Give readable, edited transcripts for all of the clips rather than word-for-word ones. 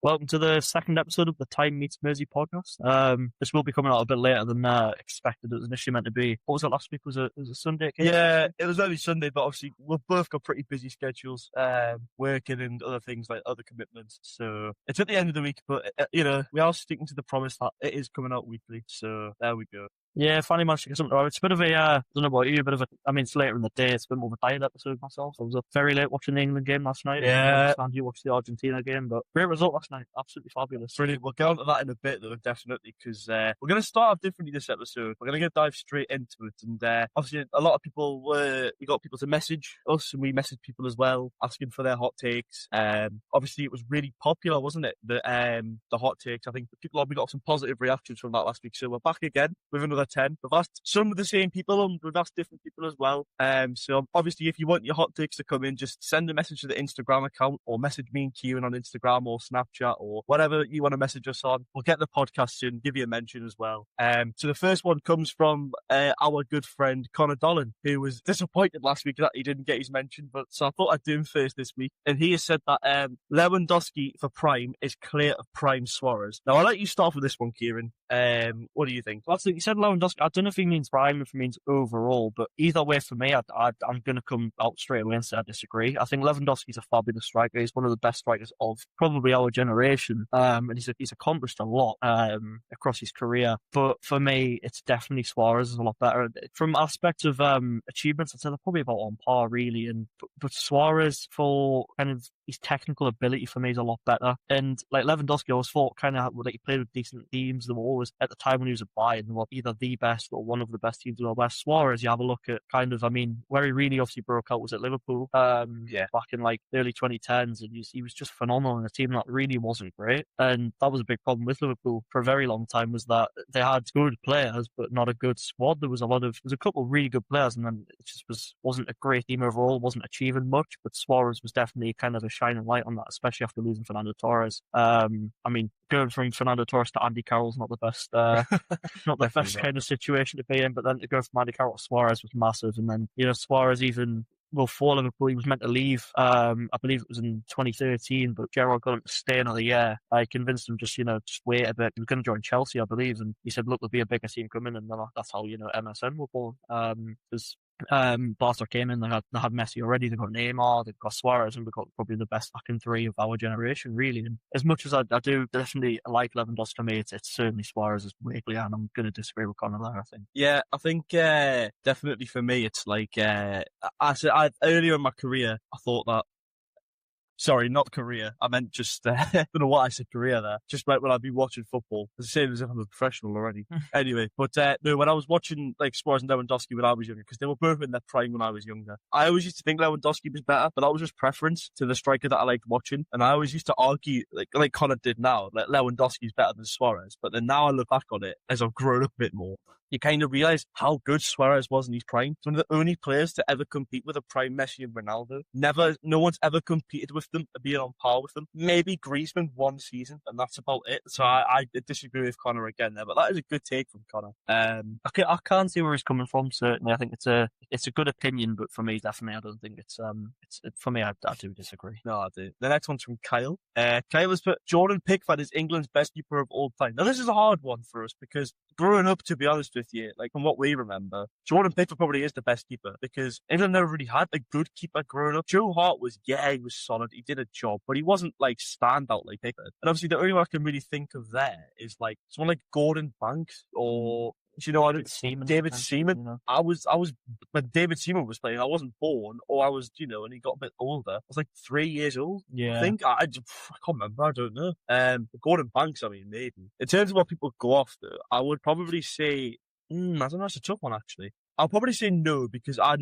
Welcome to the second episode of the Tyne meets Mersey podcast. This will be coming out a bit later than expected. It was initially meant to be. What was it last week? Was it Sunday? Yeah, it was only Sunday, but obviously we've both got pretty busy schedules, working and other things like other commitments. So it's at the end of the week, but we are sticking to the promise that it is coming out weekly. So there we go. Yeah, finally managed to get something. It's a bit of a, I don't know about you, I mean, it's later in the day. It's been more of a tired episode myself. I was up very late watching the England game last night. Yeah. I understand you watched the Argentina game, but great result last night. Absolutely fabulous. Brilliant. We'll get on to that in a bit, though, definitely, because we're going to start off differently this episode. We're going to dive straight into it. And obviously, a lot of people we got people to message us, and we messaged people as well, asking for their hot takes. Obviously, it was really popular, wasn't it? The hot takes. I think we got some positive reactions from that last week. So we're back again with another 10. We've asked some of the same people, and we've asked different people as well. So obviously, if you want your hot takes to come in, just send a message to the Instagram account, or message me and Kieran on Instagram or Snapchat or whatever you want to message us on. We'll get the podcast soon, give you a mention as well. So the first one comes from our good friend Connor Dolan, who was disappointed last week that he didn't get his mention, but so I thought I'd do him first this week. And he has said that Lewandowski for prime is clear of prime Suarez. Now I'll let you start with this one, Kieran. What do you think? Well, you said Lewandowski. I don't know if he means prime, if he means overall, but either way for me, I'm going to come out straight away and say I disagree. I think Lewandowski's a fabulous striker. He's one of the best strikers of probably our generation, and he's accomplished a lot across his career. But for me, it's definitely Suarez is a lot better from aspect of achievements. I'd say they're probably about on par, really. But Suarez, for kind of his technical ability, for me is a lot better. And like Lewandowski, I always thought kind of like he played with decent teams. They were always at the time when he was at Bayern, they were either the best or one of the best teams in the West. Suarez, you have a look at kind of, I mean, where he really obviously broke out was at Liverpool, back in like the early 2010s, and he was just phenomenal in a team that really wasn't great. And that was a big problem with Liverpool for a very long time, was that they had good players but not a good squad. There was a couple of really good players, and then it just wasn't a great team overall, wasn't achieving much. But Suarez was definitely kind of a shining light on that, especially after losing Fernando Torres. I mean, going from Fernando Torres to Andy Carroll's not the best, not the best kind of situation to be in. But then to go from Andy Carroll to Suarez was massive. And then Suarez even. Well, for Liverpool, he was meant to leave. I believe it was in 2013, but Gerrard got him to stay another year. I convinced him just wait a bit. He was going to join Chelsea, I believe, and he said, "Look, there'll be a bigger team coming," and then that's how MSN were born. Because Barca came in, they had Messi already, they've got Neymar, they've got Suarez, and we've got probably the best backing three of our generation, really. And as much as I do definitely like Lewandowski, to me, it's certainly Suarez's weekly, and I'm going to disagree with Conor there, I think. Yeah, I think definitely for me, it's like I said earlier in my career, I thought that. Sorry, not career. I meant just, I don't know what I said career there. Just like when I'd be watching football. It's the same as if I'm a professional already. Anyway, but no, when I was watching like Suarez and Lewandowski when I was younger, because they were both in their prime when I was younger, I always used to think Lewandowski was better, but that was just preference to the striker that I liked watching. And I always used to argue, like Conor did now, like Lewandowski's better than Suarez. But then now I look back on it as I've grown up a bit more. You kind of realise how good Suarez was in his prime. He's one of the only players to ever compete with a prime Messi and Ronaldo. No one's ever competed with them, being on par with them. Maybe Griezmann one season, and that's about it. So I disagree with Connor again there, but that is a good take from Connor. I can't see where he's coming from. Certainly, I think it's a good opinion, but for me, definitely, I don't think it's for me. I do disagree. No, I do. The next one's from Kyle. Kyle has put Jordan Pickford is England's best keeper of all time. Now this is a hard one for us because growing up, to be honest with you, like from what we remember, Jordan Pickford probably is the best keeper because England never really had a good keeper growing up. Joe Hart was solid. He did a job, but he wasn't like standout like Pickford. And obviously the only one I can really think of there is like someone like Gordon Banks or David Seaman. I was when David Seaman was playing, I wasn't born, or I was, and he got a bit older. I was like 3 years old. Yeah. I think I can't remember. I don't know. Gordon Banks, I mean, maybe. In terms of what people go off though, I would probably say, I don't know, it's a tough one actually. I'll probably say no because I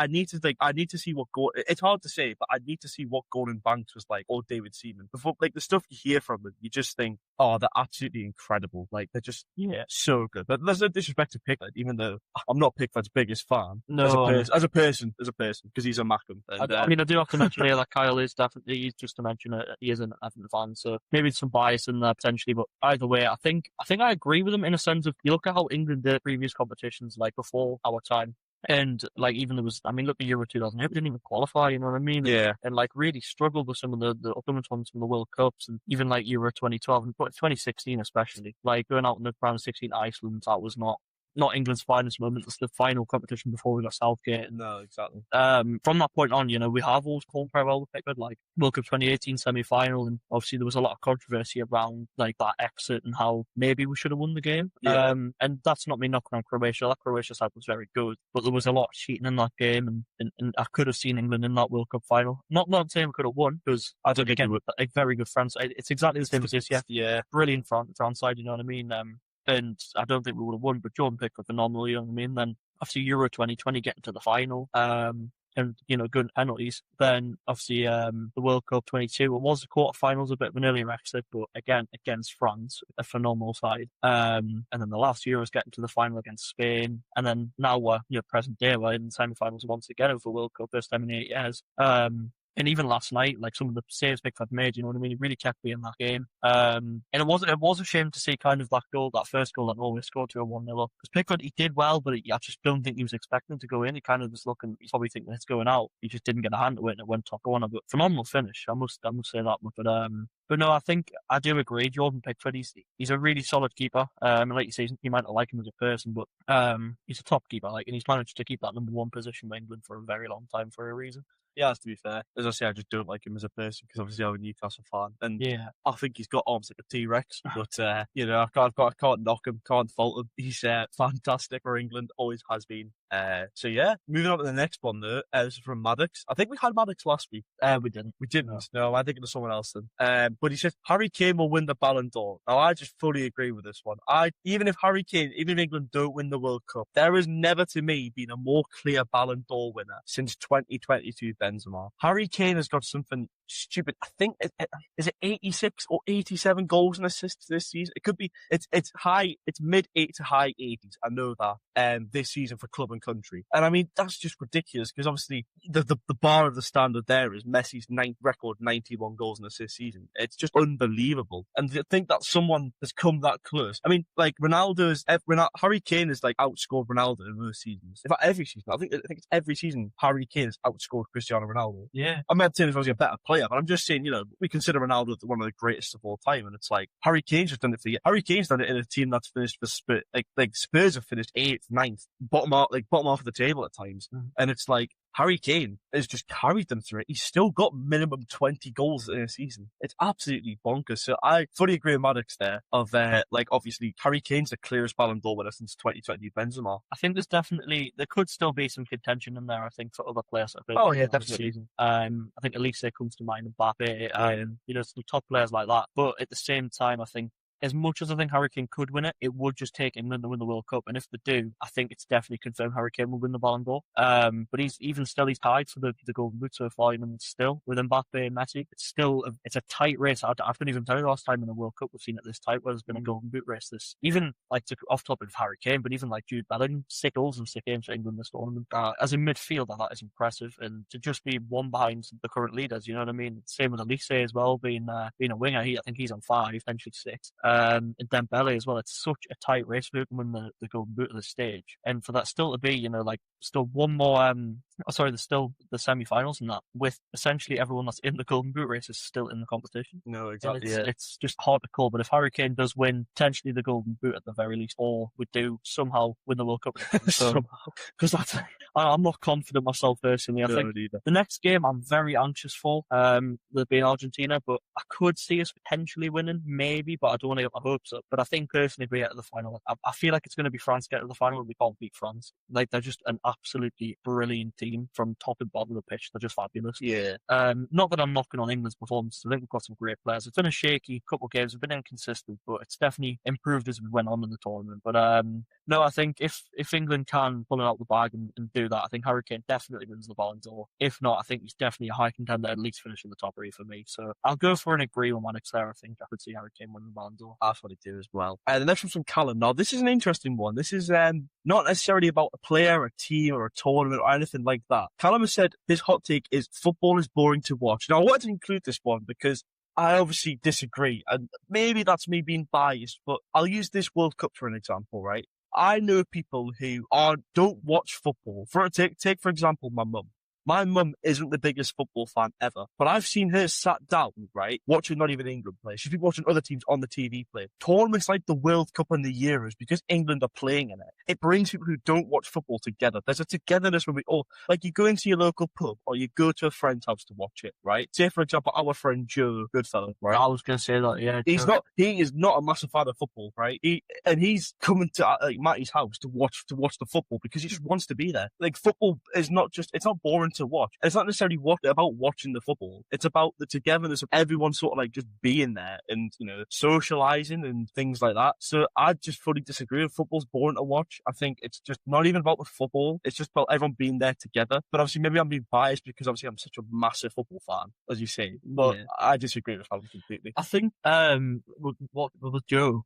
need to see what it's hard to say, but I need to see what Gordon Banks was like or David Seaman before, like the stuff you hear from them, you just think, oh, they're absolutely incredible. Like they're just so good. But there's no disrespect to Pickford, even though I'm not Pickford's biggest fan. No, as a person, because he's a Mackham. I mean, I do have to mention here that Kyle is definitely, just to mention it, he is an Everton fan, so maybe some bias in there potentially. But either way, I think I agree with him in a sense of you look at how England did previous competitions, like before our time. And like even there was, I mean, look at Euro 2008, we didn't even qualify. You know what I mean? Yeah. And like really struggled with some of the upcoming ones from the World Cups, and even like Euro 2012 and 2016 especially. Like going out in the round of 16 Iceland, that was not England's finest moment. It's the final competition before we got Southgate. And No, exactly. from that point on, we have always called very well with Pickford, like World Cup 2018 semi-final, and obviously there was a lot of controversy around like that exit and how maybe we should have won the game. Yeah. And that's not me knocking on Croatia. That Croatia side was very good, but there was a lot of cheating in that game, and I could have seen England in that World Cup final. Not saying we could have won, because I don't think again, we would. a very good France. It's exactly the same as this. Yeah, Yeah. brilliant France side. You know what I mean? And I don't think we would have won, but Jordan Pickford phenomenal, you know what I mean? Then after Euro 2020 getting to the final, and good penalties, then obviously the World Cup 22, it was the quarterfinals, a bit of an earlier exit, but again against France, a phenomenal side. And then the last Euros getting to the final against Spain, and then now we're present day, we're in the semi-finals once again of the World Cup, first time in 8 years. And even last night, like some of the saves Pickford made, you know what I mean? He really kept me in that game. And it was a shame to see kind of that first goal that Norway scored to a 1-0 up. Because Pickford, he did well, but I just don't think he was expecting to go in. He kind of was looking, he's probably thinking it's going out. He just didn't get a hand to it, and it went top corner. But phenomenal finish, I must say that. But no, I think I do agree. Jordan Pickford, he's a really solid keeper. And like you say, you might not like him as a person, but he's a top keeper. And he's managed to keep that number one position with England for a very long time for a reason. Yeah, to be fair. As I say, I just don't like him as a person because obviously I'm a Newcastle fan. And yeah, I think he's got arms like a T-Rex. But, I can't knock him, can't fault him. He's fantastic for England, always has been. So yeah, moving on to the next one though, this is from Maddox. I think we had Maddox last week. we didn't. We didn't. No, I think it was someone else then. But he says Harry Kane will win the Ballon d'Or. Now I just fully agree with this one. Even if England don't win the World Cup, there has never to me been a more clear Ballon d'Or winner since 2022 Benzema. Harry Kane has got something stupid. I think is it 86 or 87 goals and assists this season? It could be. It's high. It's mid 8 to high 80s. I know that. This season for club and country, and I mean that's just ridiculous because obviously the bar of the standard there is Messi's record 91 goals in assists season. It's just unbelievable, and to think that someone has come that close. I mean, like Harry Kane has like outscored Ronaldo in most seasons. In fact, every season. I think it's every season Harry Kane has outscored Cristiano Ronaldo. Yeah, I'm not saying if I was a better player, but I'm just saying, we consider Ronaldo one of the greatest of all time, and it's like Harry Kane's just done it for you. Harry Kane's done it in a team that's finished for Spurs. Like Spurs have finished 8th, 9th, bottom off of the table at times, and it's like Harry Kane has just carried them through it. He's still got minimum 20 goals in a season. It's absolutely bonkers. So I fully agree with Maddox there of, obviously Harry Kane's the clearest Ballon d'Or winner since 2020 Benzema. I think there could still be some contention in there, I think, for other players. Oh yeah, definitely. I think Elise comes to mind, Mbappe, some top players like that. But at the same time, I think as much as I think Harry Kane could win it, it would just take England to win the World Cup. And if they do, I think it's definitely confirmed Harry Kane will win the Ballon d'Or. But he's tied for the Golden Boot so far, and still with Mbappe and Messi, it's a tight race. I couldn't even tell you the last time in the World Cup we've seen it this tight where there's been a Golden Boot race. Even like off topic of Harry Kane, but even like Jude Bellingham, 6 goals in 6 games for England this tournament. As a midfielder, that is impressive, and to just be one behind the current leaders, you know what I mean? Same with Elise as well, being a winger. I think he's on 5, potentially 6. And Dembele as well. It's such a tight race for who can win the Golden Boot at this stage, and for that still to be, still one more. There's still the semi-finals, and that with essentially everyone that's in the Golden Boot race is still in the competition. No, exactly. It's just hard to call. But if Harry Kane does win potentially the Golden Boot at the very least, or would do somehow win the World Cup, because I'm not confident myself personally. I think the next game I'm very anxious for, the being Argentina, but I could see us potentially winning, maybe, but I don't want to get my hopes up. But I think personally, we get to the final. I feel like it's going to be France get to the final, and we can't beat France. Like they're just an absolutely brilliant team from top and bottom of the pitch. They're just fabulous. Yeah. Not that I'm knocking on England's performance. I think we've got some great players. It's been a shaky couple of games. We've been inconsistent, but it's definitely improved as we went on in the tournament. But no, I think if England can pull it out the bag and do that, I think Harry Kane definitely wins the Ballon d'Or. If not, I think he's definitely a high contender, at least finishing the top 3 for me. So I'll go for an agree on Maddox there. I think I could see Harry Kane winning the Ballon d'Or. That's what he do as well. The next one's from Callum. Now, this is an interesting one. This is not necessarily about a player, a team, or a tournament, or anything like that. Callum has said his hot take is football is boring to watch. Now, I wanted to include this one because I obviously disagree, and maybe that's me being biased, but I'll use this World Cup for an example, right? I know people who don't watch football. Take for example my mum. My mum isn't the biggest football fan ever, but I've seen her sat down, right, watching not even England play. She's been watching other teams on the TV play. Tournaments like the World Cup and the Euros, because England are playing in it, it brings people who don't watch football together. There's a togetherness when we all, like, you go into your local pub or you go to a friend's house to watch it, right? Say, for example, our friend Joe Goodfellow, right? I was going to say that, yeah. He is not a massive fan of football, right? He's coming to Matty's house to watch the football because he just wants to be there. Like, football is not just, it's not boring to watch. It's not necessarily about watching the football. It's about the togetherness of everyone sort of like just being there and, you know, socializing and things like that. So I just fully disagree. Football's boring to watch. I think it's just not even about the football. It's just about everyone being there together. But obviously maybe I'm being biased because obviously I'm such a massive football fan, as you say. But yeah, I disagree with Alan completely. I think with Joe,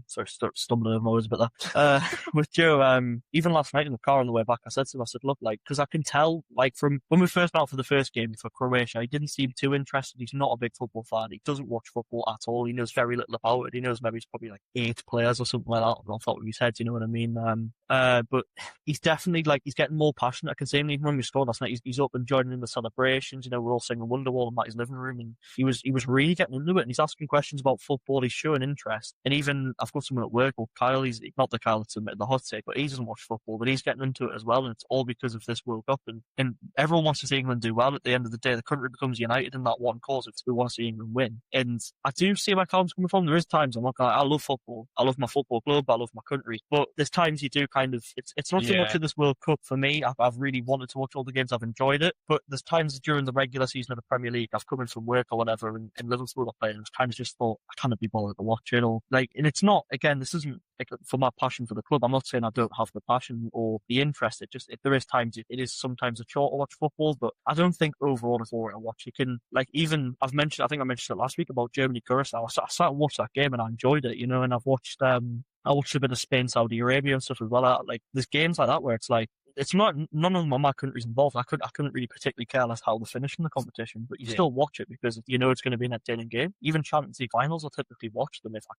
sorry, stumbling over my words a bit there. With Joe, even last night in the car on the way back, I said to him, I said, look, like, because I can tell, like, from when we first went out for the first game for Croatia, he didn't seem too interested. He's not a big football fan. He doesn't watch football at all. He knows very little about it. He knows maybe it's probably like 8 players or something like that off the top of his head. You know what I mean? But he's definitely, like, he's getting more passionate. I can see him even when we scored last night. He's up and joining in the celebrations. You know, we're all singing Wonderwall in Matty's living room, and he was really getting into it. And he's asking questions about football. He's showing interest. And even I've got someone at work called Kyle. He's not the Kyle that's in the hot take, but he doesn't watch football. But he's getting into it as well, and it's all because of this World Cup. And everyone wants to see England do well. At the end of the day, the country becomes united in that one cause. It's we want to see England win. And I do see where Callum's coming from. There is times I'm like, I love football. I love my football club. I love my country. But there's times you do kind of, it's not so much of this World Cup for me. I've really wanted to watch all the games. I've enjoyed it. But there's times during the regular season of the Premier League, I've come in from work or whatever, and Liverpool are playing, and I've kind of just thought, I can't be bothered to watch it. Or like, and it's not, again, this isn't like for my passion for the club. I'm not saying I don't have the passion or the interest. It just, there is times, it is sometimes a chore to watch football, but I don't think overall it's boring to watch. You can, like, even, I think I mentioned it last week about Germany, Curacao. I sat and watched that game and I enjoyed it, you know, and I watched a bit of Spain, Saudi Arabia and stuff as well. Like, there's games like that where it's like, it's not, none of my countries involved. I couldn't really particularly care less how they finish in the competition, but you still watch it because you know it's going to be an entertaining game. Even Champions League finals, I'll typically watch them if I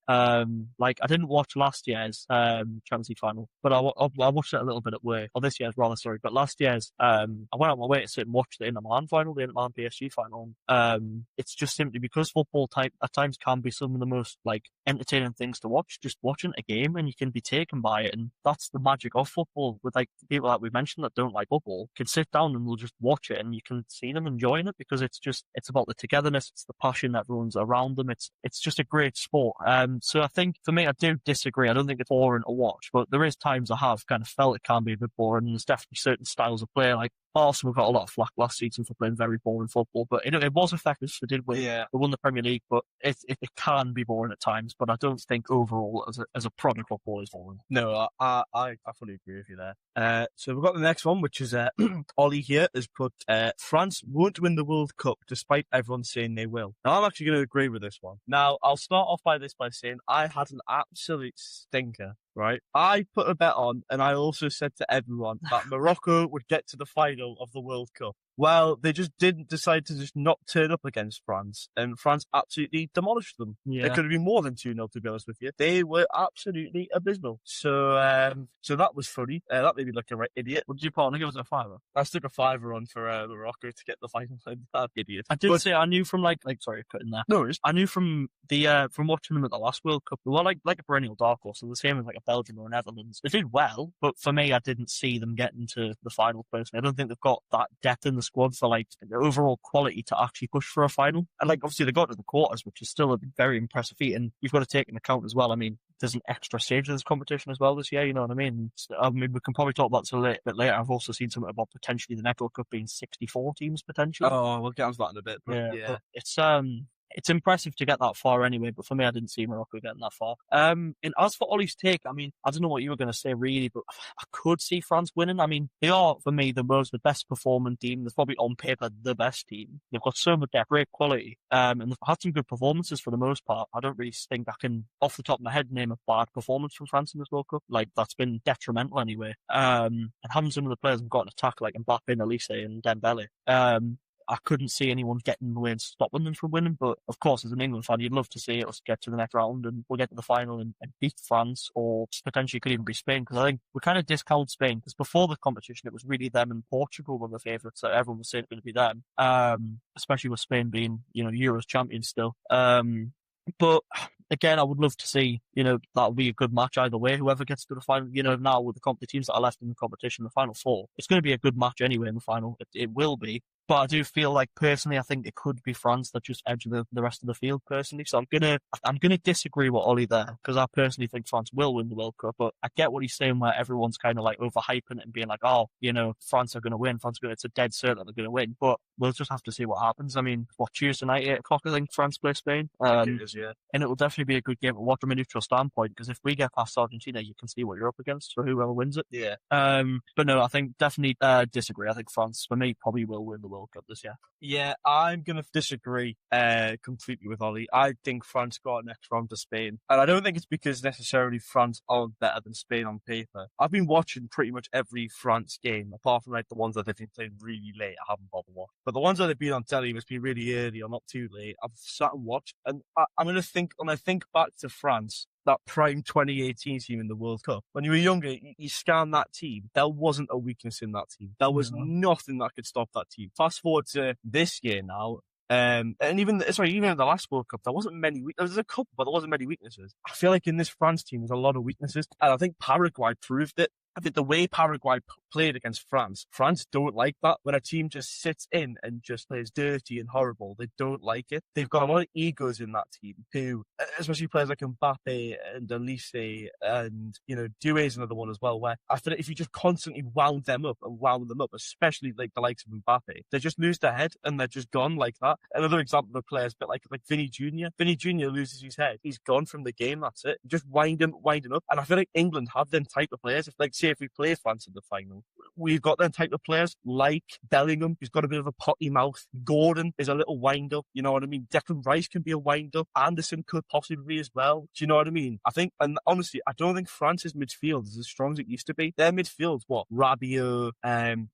can. Like, I didn't watch last year's Champions League final, but I watched it a little bit at work. Or this year's rather, sorry. But last year's, I went out my way to sit and watch the Inter Milan final, the Inter Milan PSG final. It's just simply because football at times can be some of the most like entertaining things to watch. Just watching a game and you can be taken by it, and that's the magic of football. With like people that we mentioned that don't like football can sit down and will just watch it, and you can see them enjoying it because it's about the togetherness, it's the passion that runs around them. It's just a great sport. So I think for me, I do disagree. I don't think it's boring to watch, but there is times I have kind of felt it can be a bit boring. And there's definitely certain styles of play, like Arsenal got a lot of flack last season for playing very boring football, but it was effective. They did win. Yeah. They won the Premier League, but it can be boring at times. But I don't think overall as a product football is boring. No, I fully agree with you there. So we've got the next one, which is Ollie here has put France won't win the World Cup despite everyone saying they will. Now I'm actually going to agree with this one. Now I'll start off by saying I had an absolute stinker. Right, I put a bet on, and I also said to everyone that Morocco would get to the final of the World Cup. Well, they just didn't decide to just not turn up against France, and France absolutely demolished them. Yeah. It could have been more than 2-0, to be honest with you. They were absolutely abysmal. So, so that was funny. That made me look a right idiot. What did you put on? Give us a fiver. I stuck a fiver on for Morocco to get the final. That idiot. I did say I knew from sorry, cutting there. No worries. I knew from from watching them at the last World Cup, they were like a perennial dark horse. So the same as like a Belgium or a Netherlands. They did well, but for me, I didn't see them getting to the final personally. I don't think they've got that depth in the squad for like the overall quality to actually push for a final. And like obviously they got to the quarters, which is still a very impressive feat. And you've got to take into account as well. I mean, there's an extra stage of this competition as well this year. You know what I mean? I mean, we can probably talk about it a bit later. I've also seen something about potentially the next World Cup being 64 teams potentially. Oh, we'll get onto that in a bit. But yeah. But it's impressive to get that far anyway, but for me, I didn't see Morocco getting that far. And as for Ollie's take, I mean, I don't know what you were going to say really, but I could see France winning. I mean, they are, for me, the best performing team. They're probably on paper the best team. They've got so much depth, great quality, and they've had some good performances for the most part. I don't really think I can, off the top of my head, name a bad performance from France in this World Cup. Like, that's been detrimental anyway. And having some of the players who've got an attack like Mbappe, Elise, and Dembele, I couldn't see anyone getting in the way and stopping them from winning. But of course, as an England fan, you'd love to see us get to the next round and we'll get to the final and beat France, or potentially could even be Spain. Because I think we kind of discount Spain, because before the competition, it was really them and Portugal were the favourites. So everyone was saying it was going to be them, especially with Spain being, Euros champions still. But again, I would love to see, that'll be a good match either way. Whoever gets to the final, now with the teams that are left in the competition, the final four, it's going to be a good match anyway in the final. It will be. But I do feel like personally, I think it could be France that just edge the rest of the field personally. So I'm gonna disagree with Ollie there, because I personally think France will win the World Cup. But I get what he's saying, where everyone's kind of like overhyping it and being like, oh, France are gonna win. It's a dead cert that they're gonna win. But we'll just have to see what happens. I mean, Tuesday night, 8 o'clock, I think France play Spain. It is, yeah. And it will definitely be a good game to watch from a neutral standpoint, because if we get past Argentina, you can see what you're up against for whoever wins it. Yeah. But no, I think definitely disagree. I think France, for me, probably will win the World Cup this year. Yeah, I'm going to disagree completely with Ollie. I think France got next round to Spain. And I don't think it's because necessarily France are better than Spain on paper. I've been watching pretty much every France game, apart from like the ones that they've been playing really late. I haven't bothered watching. But the ones that they've been on telly must be really early or not too late. I've sat and watched. And I'm going to think, when I think back to France, that prime 2018 team in the World Cup. When you were younger, you scan that team. There wasn't a weakness in that team. There was nothing that could stop that team. Fast forward to this year now, and even in the last World Cup, there wasn't many. There was a couple, but there wasn't many weaknesses. I feel like in this France team, there's a lot of weaknesses, and I think Paraguay proved it. I think the way Paraguay played against France don't like that. When a team just sits in and just plays dirty and horrible, they don't like it. They've got a lot of egos in that team who, especially players like Mbappe and Elise and, Doué's another one as well, where I feel like if you just constantly wound them up, especially like the likes of Mbappe, they just lose their head and they're just gone like that. Another example of players, but like Vinny Jr. Vinny Jr. loses his head. He's gone from the game. That's it. Just winding up. And I feel like England have them type of players. If we play France in the final, we've got them type of players like Bellingham, who's got a bit of a potty mouth. Gordon is a little wind up. You know what I mean? Declan Rice can be a wind up. Anderson could possibly be as well. Do you know what I mean? I think, and honestly, I don't think France's midfield is as strong as it used to be. Their midfield's Rabiot,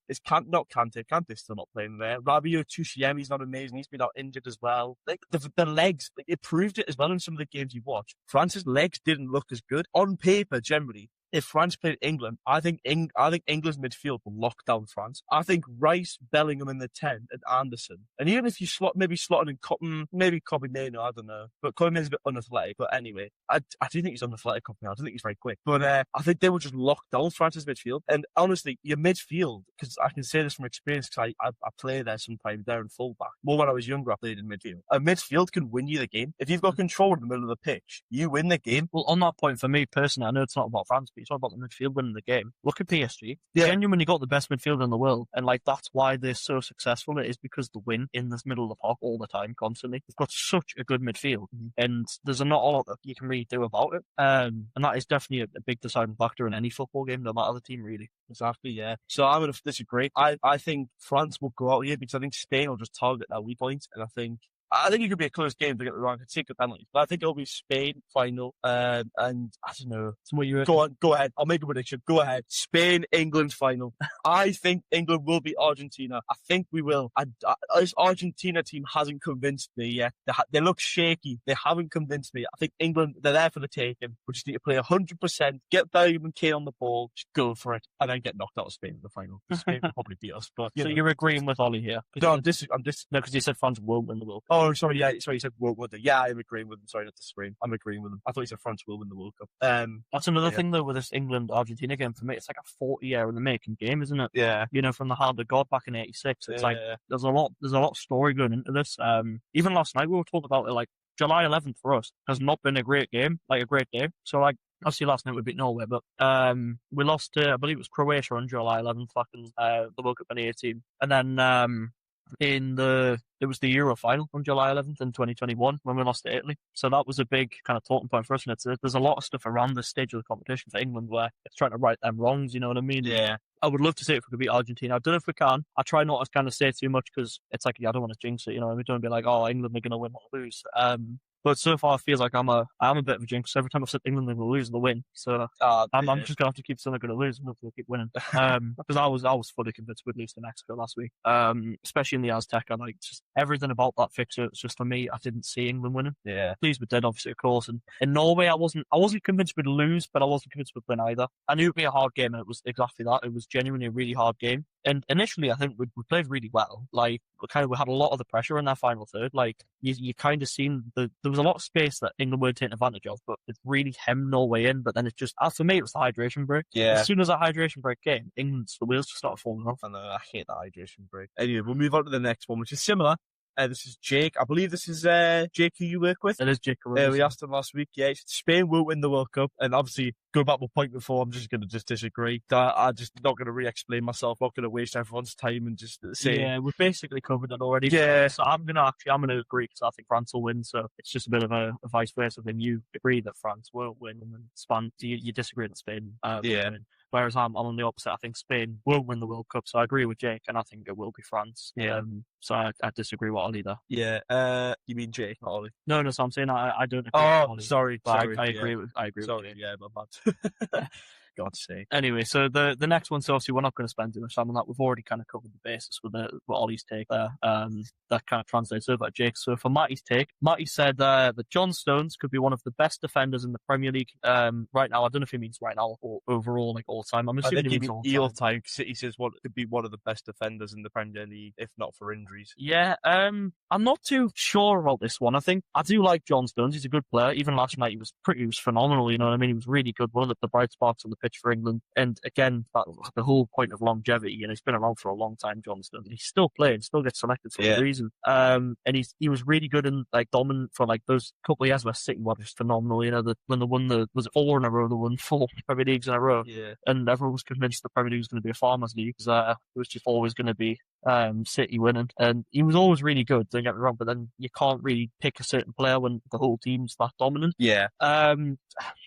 it's not Kante. Kante's still not playing there. Rabiot, Tuchel, not amazing. He's been out injured as well. Like the legs, it proved it as well in some of the games you watched. France's legs didn't look as good on paper generally. If France played England, I think England's midfield will lock down France. I think Rice, Bellingham in the 10 and Anderson. And even if you slot in Cotton, maybe Kobe Mainoo, I don't know. But Kobe Mainoo's a bit unathletic. But anyway, I do think he's unathletic, Kobe Mainoo. I don't think he's very quick. But I think they will just lock down France's midfield. And honestly, your midfield, because I can say this from experience, because I play there sometimes, there in fullback. More when I was younger, I played in midfield. A midfield can win you the game. If you've got control in the middle of the pitch, you win the game. Well, on that point, for me personally, I know it's not about France, it's all about the midfield winning the game. Look at PSG. Yeah. Genuinely got the best midfield in the world. And that's why they're so successful. It is because they win in this middle of the park all the time, constantly. They've got such a good midfield. And there's not a lot that you can really do about it. And that is definitely a big deciding factor in any football game, no matter the team, really. Exactly, yeah. So I'm going to disagree. I think France will go out here because I think Spain will just target their weak points. And I think it could be a close game to get the wrong. I'd take the penalties, but I think it'll be Spain final. And I don't know. So what you go ahead. I'll make a prediction. Go ahead. Spain, England final. I think England will beat Argentina. I think we will. This Argentina team hasn't convinced me yet. They look shaky. They haven't convinced me. I think England, they're there for the taking. We just need to play 100%, get Bellingham and Kane on the ball, just go for it, and then get knocked out of Spain in the final. Spain will probably beat us. But you're agreeing with Ollie here? No, no, because you said France will win the World Cup. Oh, sorry, yeah, sorry, you said World Cup. Yeah, I'm agreeing with him. Sorry, not disagreeing. I'm agreeing with him. I thought you said France will win the World Cup. That's another thing, though, with this England-Argentina game. For me, it's like a 40-year in the making game, isn't it? Yeah. From the hand of God back in '86. It's there's a lot of story going into this. Even last night we were talking about it. July 11th for us has not been a great game, a great day. So obviously last night we beat Norway, but we lost to, I believe it was Croatia on July 11th back in the World Cup in 2018, and then it was the Euro final on July 11th in 2021 when we lost to Italy. So that was a big kind of talking point for us. And there's a lot of stuff around this stage of the competition for England where it's trying to right them wrongs, you know what I mean? Yeah. I would love to see if we could beat Argentina. I don't know if we can. I try not to kind of say too much because it's I don't want to jinx it, you know. We don't be like, oh, England are going to win or lose. But so far, it feels like I am a bit of a jinx. Every time I've said England, they're going to lose, they'll win. So I'm just going to have to keep saying they're going to lose and hopefully keep winning. Because I was fully convinced we'd lose to Mexico last week. Especially in the Aztec. I like just everything about that fixture. It's just for me, I didn't see England winning. Yeah. Pleased we did, obviously, of course. And in Norway, I wasn't convinced we'd lose, but I wasn't convinced we'd win either. I knew it'd be a hard game, and it was exactly that. It was genuinely a really hard game. And initially, I think we played really well. Like, we had a lot of the pressure in that final third. Like, you kind of seen there was a lot of space that England weren't taking advantage of, but it really hemmed Norway in. But then it just, as for me, it was the hydration break. Yeah. As soon as that hydration break came, the wheels just started falling off. I know, I hate that hydration break. Anyway, we'll move on to the next one, which is similar. This is Jake. I believe this is Jake who you work with. It is Jake. We asked him last week. Yeah, Spain will win the World Cup. And obviously, going back to my point before, I'm just going to disagree. I'm just not going to re-explain myself. Not going to waste everyone's time and just say. Yeah, we've basically covered it already. Yeah. So I'm going to agree because I think France will win. So it's just a bit of a vice versa thing. You agree that France will win, and then Spain, you disagree that Spain will win. Whereas I'm on the opposite. I think Spain will win the World Cup. So I agree with Jake, and I think it will be France. Yeah. So I disagree with Ollie there. Yeah. You mean Jake, not Ollie? No, so I'm saying I don't agree with Ollie. Sorry. I agree with Sorry, Jake. yeah, my bad. God's sake. Anyway, so the next one, so obviously we're not going to spend too much time on that. We've already kind of covered the basis with Ollie's take there. That kind of translates over to Jake. So for Matty's take, Matty said that John Stones could be one of the best defenders in the Premier League right now. I don't know if he means right now or overall, like all time. I'm assuming he means all time. Because he says could be one of the best defenders in the Premier League, if not for injuries. Yeah, I'm not too sure about this one. I think I do like John Stones. He's a good player. Even last night, he was phenomenal. You know what I mean? He was really good. One of the bright spots on the pitch for England. And again, the whole point of longevity. You know, he's been around for a long time, John Stones. And he's still playing, still gets selected for a reason. And he was really good and like dominant for like those couple of years where City were just phenomenal. You know, when they won was it 4 in a row? They won 4 Premier Leagues in a row. Yeah. And everyone was convinced the Premier League was going to be a farmers' league because it was just always going to be City winning, and he was always really good, don't get me wrong, but then you can't really pick a certain player when the whole team's that dominant. Yeah.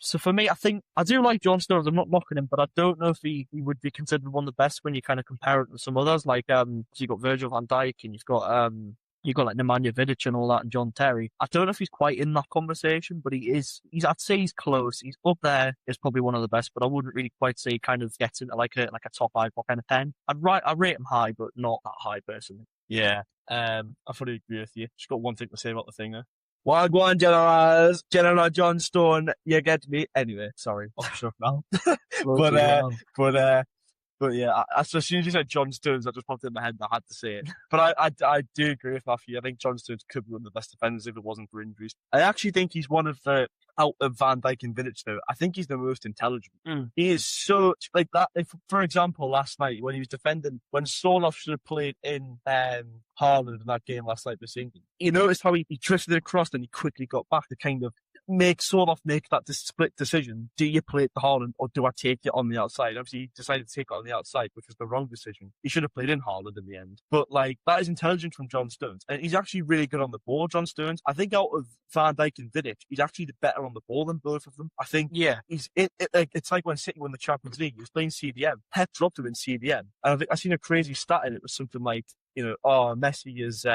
So for me, I think I do like John Stones. I'm not knocking him, but I don't know if he would be considered one of the best when you kind of compare it to some others. Like so you've got Virgil van Dijk and you've got like Nemanja Vidic and all that, and John Terry. I don't know if he's quite in that conversation, but he's I'd say he's close. He's up there. He's probably one of the best, but I wouldn't really quite say he kind of gets into like a top 5 or kind of 10. I rate him high, but not that high personally. Yeah. I fully agree with you. Just got one thing to say about the thing there. Wagwan Generals, General John Stone, you get me. Anyway, sorry, I'm shook now. But yeah, as soon as you said John Stones, that just popped in my head and I had to say it. But I do agree with Matthew. I think John Stones could be one of the best defenders if it wasn't for injuries. I actually think he's one of the, out of Van Dijk and Vidic though, I think he's the most intelligent. He is such, like that, for example, last night when he was defending, when Sorloth should have played in Haaland in that game last night for England, you noticed how he drifted across and he quickly got back to kind of make that split decision. Do you play it to Haaland or do I take it on the outside? Obviously, he decided to take it on the outside, which was the wrong decision. He should have played in Haaland in the end. But like, that is intelligent from John Stones. And he's actually really good on the ball, John Stones. I think out of Van Dijk and Vidic, he's actually the better on the ball than both of them. I think it's like when City won the Champions League, he was playing CDM. Pep dropped him in CDM. And I think I seen a crazy stat and it was something like, Mersey is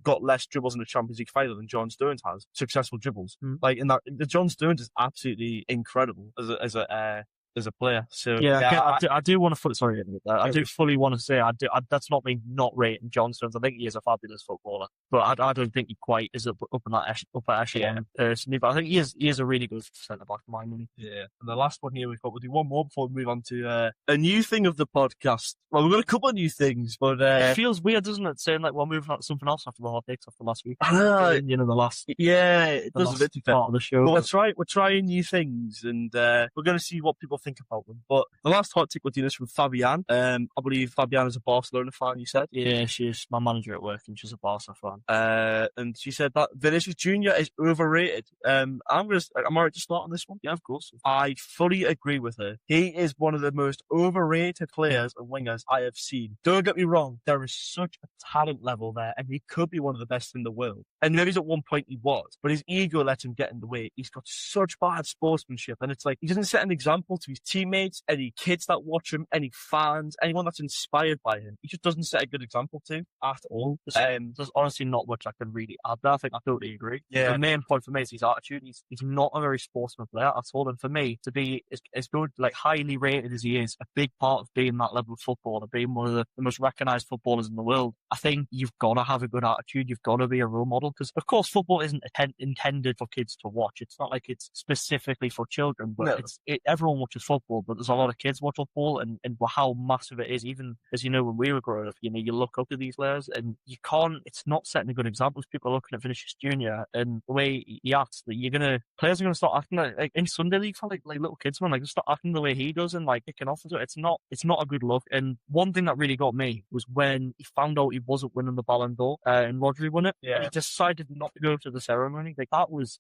got less dribbles in the Champions League final than John Stones has. Successful dribbles. Like in that, the John Stones is absolutely incredible as a player. So I do want to I do fully want to say that's not me not rating John Stones. I think he is a fabulous footballer, but I don't think he quite is up in that upper echelon personally. But I think he is a really good centre back in my money. Yeah. And the last one here we'll do one more before we move on to a new thing of the podcast. Well, we've got a couple of new things, but it feels weird, doesn't it, saying like we're moving on to something else after the hot takes after last week. The last it does a bit part of the show. But we're trying new things, and we're going to see what people think about them. But the last hot take we'll do this from Fabian. I believe Fabian is a Barcelona fan. You said, yeah, she's my manager at work, and she's a Barca fan. And she said that Vinicius Junior is overrated. I'm alright to start on this one. Yeah, of course. I fully agree with her. He is one of the most overrated players and wingers I have seen. Don't get me wrong, there is such a talent level there, and he could be one of the best in the world. And maybe at one point he was, but his ego let him get in the way. He's got such bad sportsmanship, and it's like he doesn't set an example to his teammates, any kids that watch him, any fans, anyone that's inspired by him. He just doesn't set a good example to at all. There's honestly not much I can really add there. I think I totally agree. Yeah. The main point for me is his attitude. He's not a very sportsman player at all. And for me, to be as good, like highly rated as he is, a big part of being that level of footballer, being one of the most recognised footballers in the world, I think you've got to have a good attitude. You've got to be a role model. Because, of course, football isn't intended for kids to watch. It's not like it's specifically for children, but everyone watches football, but there's a lot of kids watch football and how massive it is. Even as you know, when we were growing up, you look up to these players and it's not setting a good example. People are looking at Vinicius Jr. and the way he acts, that players are going to start acting like in Sunday League for like little kids, man, like just start acting the way he does and like kicking off. It's not a good look. And one thing that really got me was when he found out he wasn't winning the Ballon d'Or and Rodri won it. Yeah. And he decided not to go to the ceremony. Like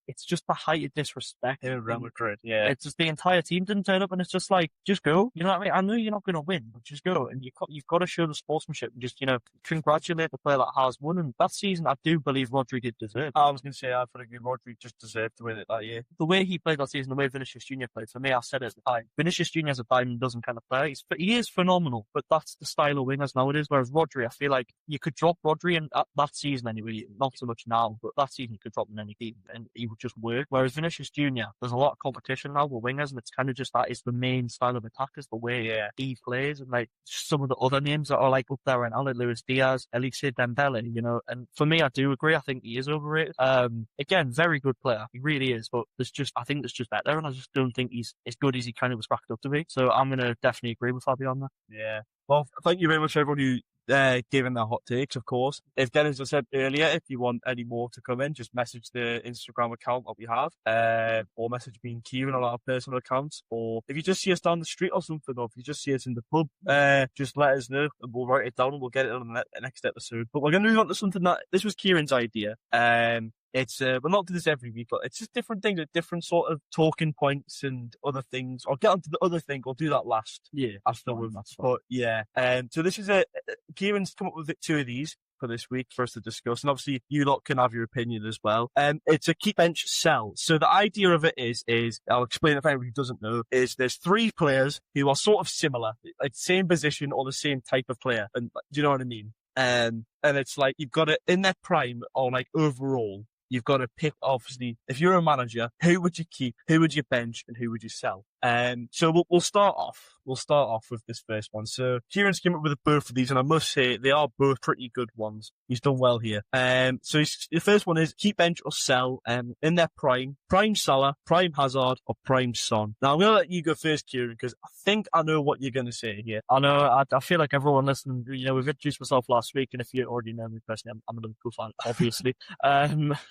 it's just the height of disrespect. In Real Madrid, yeah. It's just the entire team didn't turn up and it's just like, just go. You know what I mean? I know you're not going to win, but just go. And you've got to show the sportsmanship and just, congratulate the player that has won. And that season, I do believe Rodri did deserve. I was going to say, I feel like Rodri just deserved to win it that year. The way he played that season, the way Vinicius Jr. played, for me, I said it at the time, Vinicius Jr. as a diamond dozen kind of player. He is phenomenal, but that's the style of wingers nowadays. Whereas Rodri, I feel like you could drop Rodri in that season anyway, not so much now, but that season you could drop him in any team and he would just work. Whereas Vinicius Jr., there's a lot of competition now with wingers, and it's kind of just that is the main style of attack, is the way he plays. And like some of the other names that are like up there right now, like Luis Diaz, Elise Dembele, and for me, I do agree. I think he is overrated. Again, very good player. He really is, but I think there's just better, and I just don't think he's as good as he kind of was cracked up to be. So I'm going to definitely agree with Fabio on that. Yeah. Well, thank you very much, everyone who giving their hot takes, of course. Again, as I said earlier, if you want any more to come in, just message the Instagram account that we have, or message me and Kieran on our personal accounts, or if you just see us down the street or something, or if you just see us in the pub, just let us know and we'll write it down and we'll get it on the next episode. But we're going to move on to something that this was Kieran's idea. It's we'll not do this every week, but it's just different things, different sort of talking points and other things. I'll get onto the other thing. We'll do that last. Yeah, afterwards. But yeah, so this is Kieran's come up with two of these for this week for us to discuss, and obviously you lot can have your opinion as well. It's a keep bench sell. So the idea of it is I'll explain it for anyone who doesn't know. Is there's three players who are sort of similar, like same position or the same type of player, and do you know what I mean? And it's like you've got it in their prime or like overall. You've got to pick, obviously, if you're a manager, who would you keep, who would you bench, and who would you sell? So we'll start off. We'll start off with this first one. So Kieran's came up with both of these, and I must say they are both pretty good ones. He's done well here. So the first one is keep bench or sell. In their prime Salah, prime Hazard, or prime Son. Now I'm gonna let you go first, Kieran, because I think I know what you're gonna say here. I know. I feel like everyone listening. We've introduced myself last week, and if you already know me personally, I'm a Liverpool fan, obviously.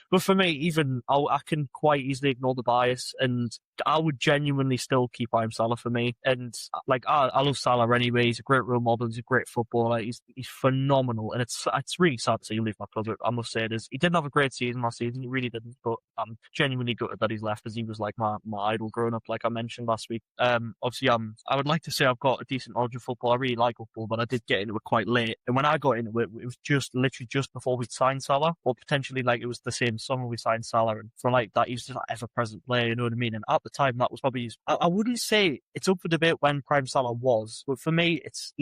But for me, even I can quite easily ignore the bias, and I would genuinely still keep Prime Salah for me. And like I love Salah anyway. He's a great role model. He's a great footballer. He's phenomenal, and it's really sad to see him leave my club. I must say it is. He didn't have a great season last season. He really didn't. But I'm genuinely gutted that he's left, as he was like my idol growing up, like I mentioned last week. Obviously, I would like to say I've got a decent knowledge of football. I really like football, but I did get into it quite late. And when I got into it, it was literally just before we'd signed Salah, or potentially like it was the same summer we signed Salah. And for like that, he was just like ever-present player. You know what I mean? And at the time, that was probably I wouldn't say it's up for debate when Prime Salah was, but for me, it's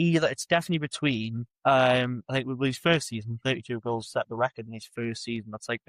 definitely between. I think with his first season, 32 goals set the record in his first season. That's like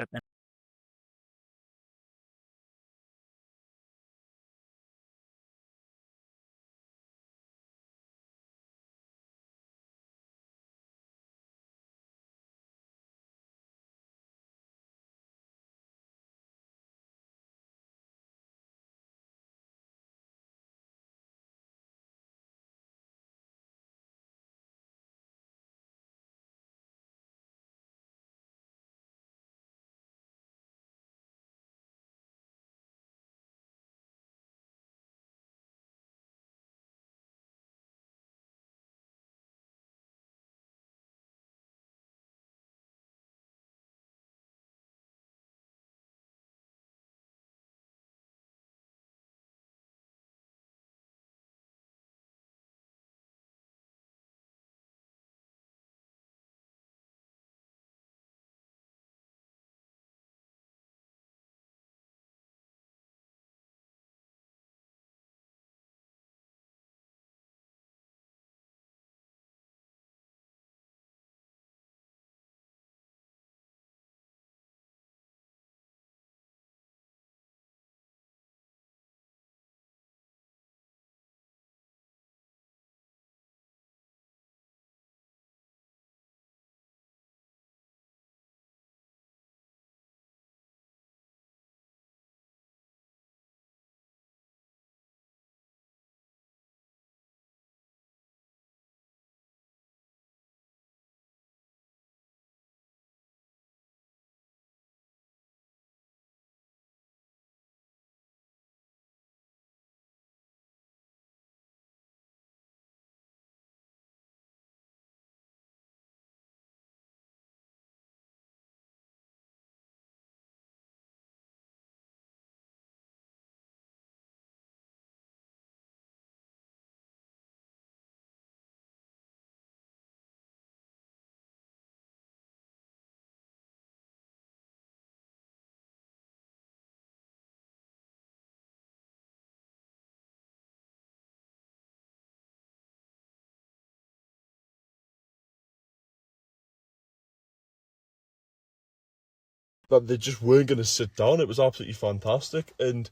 that they just weren't going to sit down. It was absolutely fantastic. And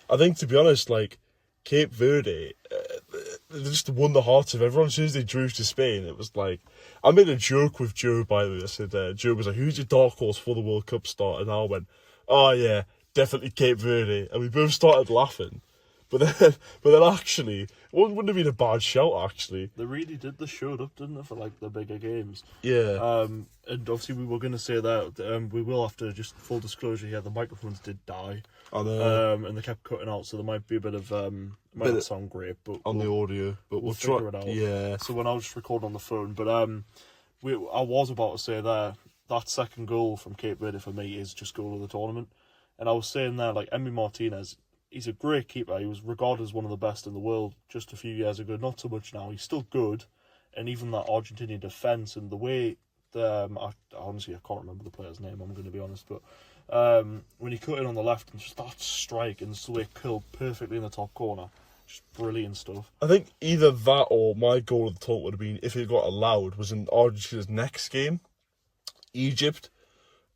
I think, to be honest, like, Cape Verde, they just won the hearts of everyone. As soon as they drew to Spain, it was like... I made a joke with Joe, by the way. I said, Joe was like, who's your dark horse for the World Cup start? And I went, oh yeah, definitely Cape Verde. And we both started laughing. But then actually, it wouldn't have been a bad shout, actually. They really did. They showed up, didn't they, for like the bigger games? Yeah. And obviously we were going to say that we will have to, just full disclosure here, the microphones did die. I know. And they kept cutting out, so there might be a bit of might not sound great, but on the audio, but we'll try figure it out. Yeah. So when I was just recording on the phone, but I was about to say that second goal from Cape Verde for me is just goal of the tournament, and I was saying there, like, Emi Martinez, he's a great keeper. He was regarded as one of the best in the world just a few years ago. Not so much now. He's still good, and even that Argentinian defence and the way honestly I can't remember the player's name. I'm going to be honest, but when he cut in on the left and just that strike and the way it curled perfectly in the top corner, just brilliant stuff. I think either that or my goal of the tournament would have been, if it got allowed, was in Argentina's next game, Egypt,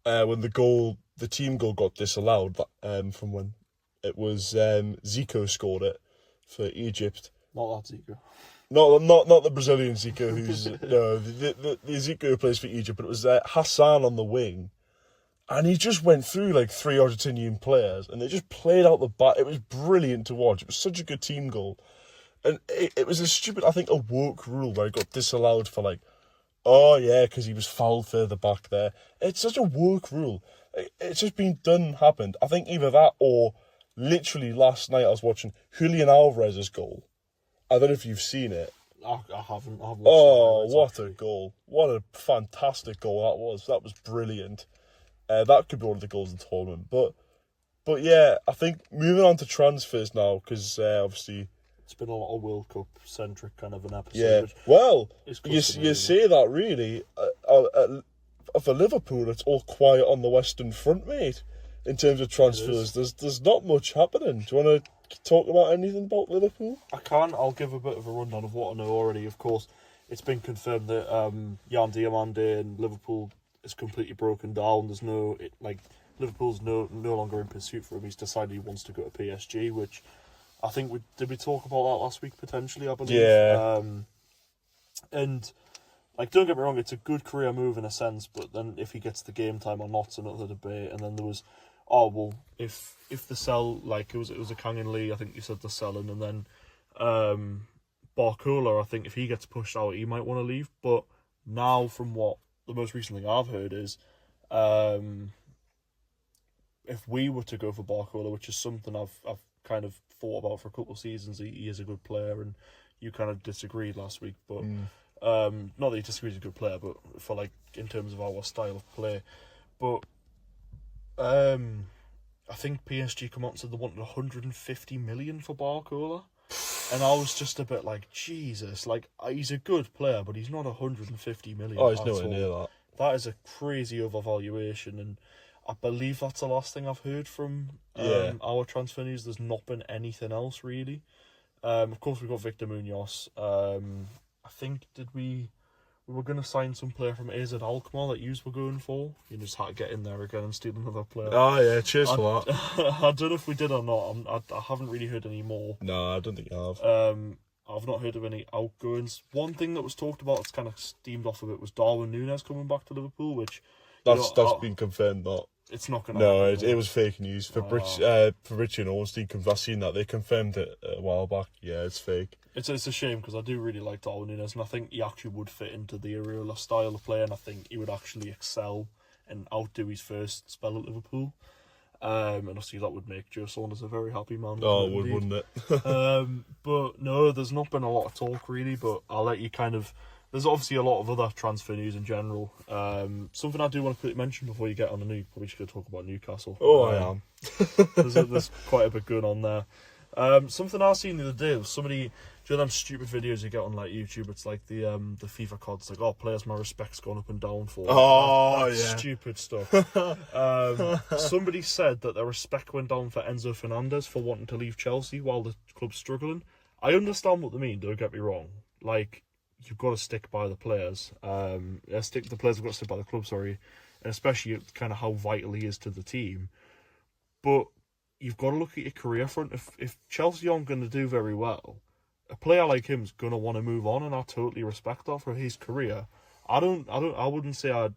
when the team goal got disallowed from when. It was Zico scored it for Egypt. Not that Zico. Not the Brazilian Zico, who's no the Zico who plays for Egypt, but it was Hassan on the wing, and he just went through like 3 Argentinian players, and they just played out the back. It was brilliant to watch. It was such a good team goal, and it was a woke rule where it got disallowed for like, oh yeah, because he was fouled further back there. It's such a woke rule. It's just been done, happened. I think either that or. Literally last night I was watching Julian Alvarez's goal. I don't know if you've seen it. I haven't. Oh, what a goal. What a fantastic goal that was. That was brilliant. That could be one of the goals of the tournament. But yeah, I think moving on to transfers now, because obviously... It's been a lot of World Cup centric kind of an episode. Yeah, well, you say that really. For Liverpool, it's all quiet on the Western Front, mate. In terms of transfers, there's not much happening. Do you want to talk about anything about Liverpool? I can. I'll give a bit of a rundown of what I know already. Of course, it's been confirmed that Jan Diomande in Liverpool is completely broken down. There's Liverpool's no longer in pursuit for him. He's decided he wants to go to PSG, which I think did we talk about that last week potentially? I believe. Yeah. And. Like, don't get me wrong, it's a good career move in a sense, but then if he gets the game time or not's another debate. And then there was, if the sell, like, it was a Kang and Lee, I think you said the selling, and then Barcola, I think if he gets pushed out, he might want to leave. But now, from what the most recent thing I've heard is, if we were to go for Barcola, which is something I've kind of thought about for a couple of seasons, he is a good player, and you kind of disagreed last week, but... not that he disagrees with a good player, but for like in terms of our style of play. But I think PSG come out and said they wanted 150 million for Barcola, and I was just a bit like, Jesus, like he's a good player, but he's not 150 million. Oh, he's nowhere near that. That is a crazy overvaluation, and I believe that's the last thing I've heard from our transfer news. There's not been anything else really. Of course, we've got Victor Munoz. I think we were going to sign some player from AZ Alkmaar that you were going for. You just had to get in there again and steal another player. Oh yeah, cheers for that. I don't know if we did or not. I haven't really heard any more. No, I don't think I have. I've not heard of any outgoings. One thing that was talked about, it's kind of steamed off of it, was Darwin Núñez coming back to Liverpool, which... That's been confirmed, that. It's not going to happen. No, it was fake news. Fabrizio and Ornstein, I've seen that. They confirmed it a while back. Yeah, it's fake. It's a shame, because I do really like Darwin Núñez, and I think he actually would fit into the Areola style of play, and I think he would actually excel and outdo his first spell at Liverpool. And obviously that would make Joe Saunders a very happy man. Oh, it would, wouldn't it? But no, there's not been a lot of talk really, but I'll let you kind of... There's obviously a lot of other transfer news in general. Something I do want to quickly mention before you get on the news, probably should talk about Newcastle. Oh, I am. there's quite a bit going on there. Something I seen the other day was somebody... Do you know them stupid videos you get on like YouTube? It's like the FIFA cards, like, oh, players my respect's gone up and down for. Oh, that yeah. Stupid stuff. Somebody said that their respect went down for Enzo Fernandez for wanting to leave Chelsea while the club's struggling. I understand what they mean, don't get me wrong. Like, you've got to stick by the players. The players have got to stick by the club, sorry. and especially kind of how vital he is to the team. But you've got to look at your career front. If Chelsea aren't going to do very well, a player like him is going to want to move on, and I totally respect that for his career. I wouldn't say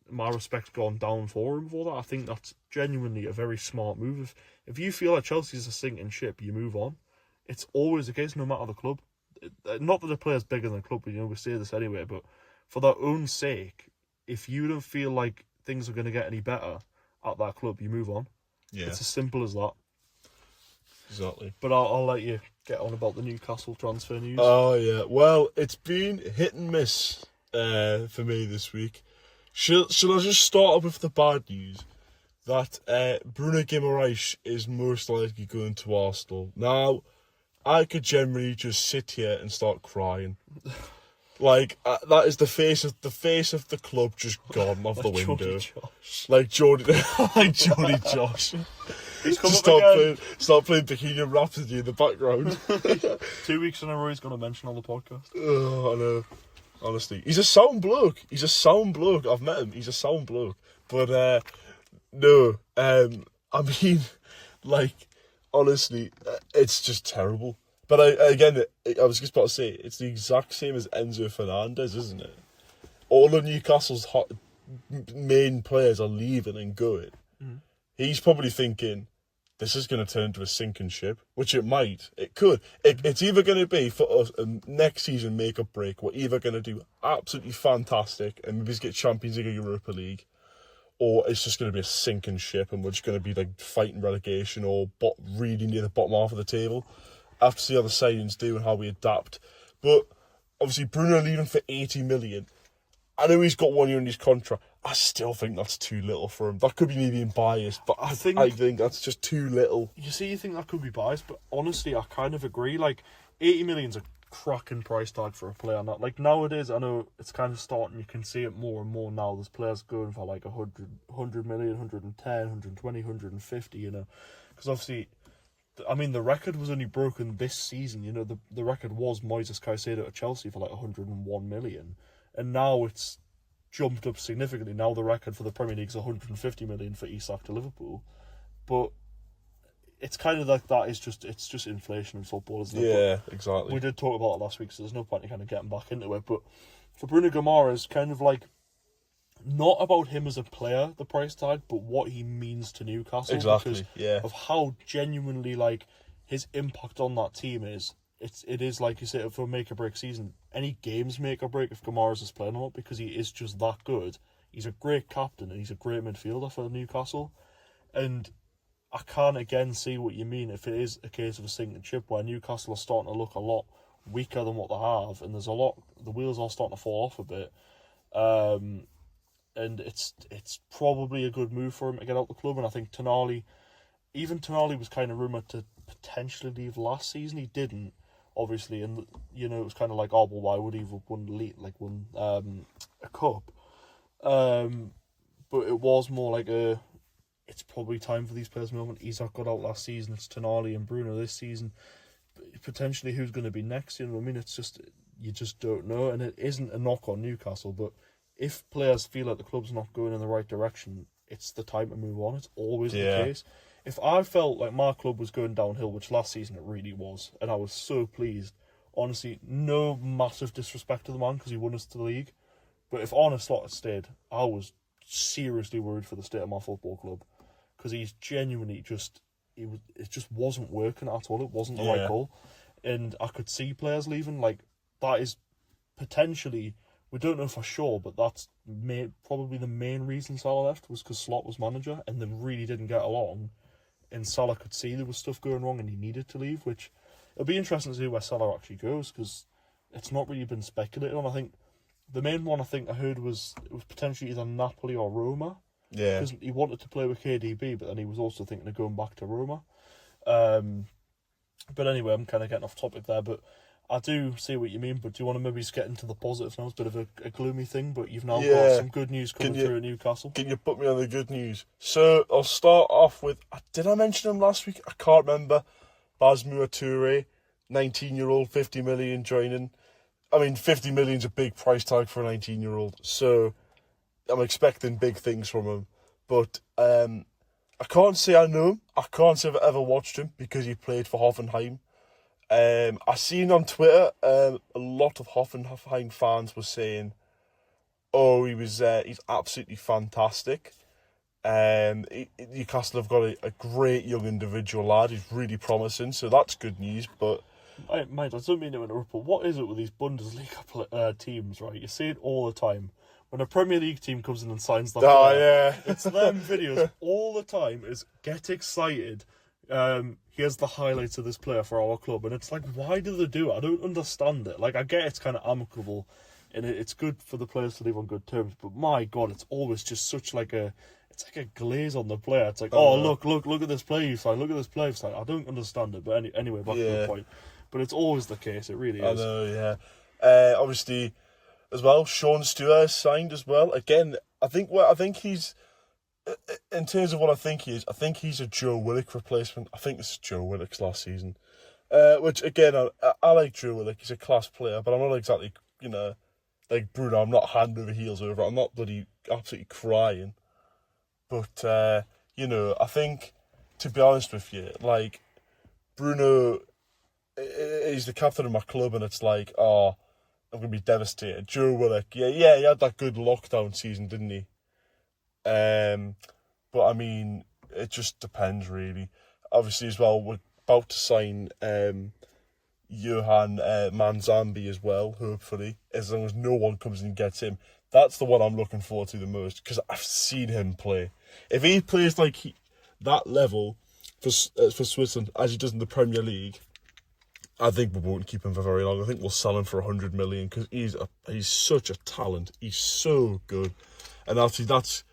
my respect's gone down for him for that. I think that's genuinely a very smart move. If you feel like Chelsea's a sinking ship, you move on. It's always the case, no matter the club. Not that the player's bigger than the club, but we say this anyway, but for their own sake, if you don't feel like things are going to get any better at that club, you move on. Yeah. It's as simple as that. Exactly. But I'll let you get on about the Newcastle transfer news. Oh, yeah. Well, it's been hit and miss for me this week. Shall I just start off with the bad news? That Bruno Guimaraes is most likely going to Arsenal. Now, I could generally just sit here and start crying. Like, that is the face of the club just gone off the window. Like Jordy Josh. He's come just up again. Start playing Bohemian Rhapsody in the background. 2 weeks in a row he's going to mention on the podcast. Oh, I know. Honestly, he's a sound bloke. I've met him. He's a sound bloke. But no, I mean, like, honestly, it's just terrible. But I was just about to say, it's the exact same as Enzo Fernandez, isn't it? All of Newcastle's main players are leaving and going. Mm. He's probably thinking, this is going to turn into a sinking ship, which it might. It could. It's either going to be, for us, next season, make or break. We're either going to do absolutely fantastic and maybe get Champions League or Europa League, or it's just going to be a sinking ship and we're just going to be like fighting relegation or really near the bottom half of the table. I have to see how the signings do and how we adapt. But obviously Bruno leaving for 80 million. I know he's got 1 year in his contract. I still think that's too little for him. That could be me being biased, but I think that's just too little. You think that could be biased, but honestly, I kind of agree. Like, 80 million's a cracking price tag for a player. Not like nowadays, I know it's kind of starting, you can see it more and more now. There's players going for like 100 million, 110, 120, 150, you know. Because obviously, I mean, the record was only broken this season. You know, the record was Moises Caicedo at Chelsea for like 101 million. And now it's jumped up significantly. Now the record for the Premier League is 150 million for Isak to Liverpool. But it's kind of like that. It's just inflation in football, isn't it? Yeah, but exactly. We did talk about it last week, so there's no point in kind of getting back into it. But for Bruno Guimaraes, kind of like, not about him as a player, the price tag, but what he means to Newcastle. Exactly, yeah. Of how genuinely, like, his impact on that team is. It is, like you said, for a make-or-break season. Any games make or break if Guimaraes is playing or not, because he is just that good. He's a great captain and he's a great midfielder for Newcastle. And I can't again see what you mean if it is a case of a sinking ship where Newcastle are starting to look a lot weaker than what they have, and the wheels are starting to fall off a bit. And it's probably a good move for him to get out the club. And I think Tonali was kind of rumoured to potentially leave last season. He didn't, obviously, and you know, it was kind of like, oh well, why would he have won a cup? But it was more like it's probably time for these players to move on. Isak got out last season. It's Tonali and Bruno this season. Potentially, who's going to be next? You know what I mean? It's just, you just don't know, and it isn't a knock on Newcastle, but if players feel like the club's not going in the right direction, it's the time to move on. It's always the case. If I felt like my club was going downhill, which last season it really was, and I was so pleased, honestly, no massive disrespect to the man because he won us to the league, but if Arne Slot had stayed, I was seriously worried for the state of my football club because he's genuinely it just wasn't working at all. It wasn't the right goal, and I could see players leaving. Like, that is potentially, we don't know for sure, but that's probably the main reason Salah left was because Slot was manager and they really didn't get along. And Salah could see there was stuff going wrong and he needed to leave, which it'll be interesting to see where Salah actually goes because it's not really been speculated on. I think the main one I heard was it was potentially either Napoli or Roma. Yeah. Because he wanted to play with KDB, but then he was also thinking of going back to Roma. But anyway, I'm kind of getting off topic there, but I do see what you mean. But do you want to maybe just get into the positives now? It's a bit of a gloomy thing, but you've now got some good news coming through at Newcastle. Can you put me on the good news? So I'll start off with, did I mention him last week? I can't remember. Basmua Toure, 19-year-old, 50 million joining. I mean, 50 million's a big price tag for a 19-year-old. So I'm expecting big things from him. But I can't say I know him. I can't say I've ever watched him because he played for Hoffenheim. I seen on Twitter a lot of Hoffenheim fans were saying, "Oh, he's absolutely fantastic." Newcastle have got a great young individual lad who's really promising, so that's good news. But Mate, I don't mean to interrupt, but what is it with these Bundesliga teams, right? You see it all the time. When a Premier League team comes in and signs that player, it's them videos all the time is get excited. Here's the highlights of this player for our club. And it's like, why do they do it? I don't understand it. Like, I get it's kind of amicable and it's good for the players to live on good terms. But my God, it's always just such like it's like a glaze on the player. It's like, look at this play you signed. Look at this play you signed. I don't understand it. But anyway, back to the point. But it's always the case. It really is. I know, yeah. Obviously, as well, Sean Stewart signed as well. Again, I think he's, in terms of what I think he is, I think he's a Joe Willock replacement. I think this is Joe Willock's last season. Which, again, I like Joe Willock. He's a class player, but I'm not exactly, like Bruno. I'm not hand over heels over it. I'm not bloody absolutely crying. But, I think, to be honest with you, like, Bruno, he's the captain of my club, and it's like, I'm going to be devastated. Joe Willock, yeah, he had that good lockdown season, didn't he? But, I mean, it just depends, really. Obviously, as well, we're about to sign Johan Manzambi as well, hopefully, as long as no one comes and gets him. That's the one I'm looking forward to the most, because I've seen him play. If he plays like that level for Switzerland, as he does in the Premier League, I think we won't keep him for very long. I think we'll sell him for 100 million because he's such a talent. He's so good. And actually, that's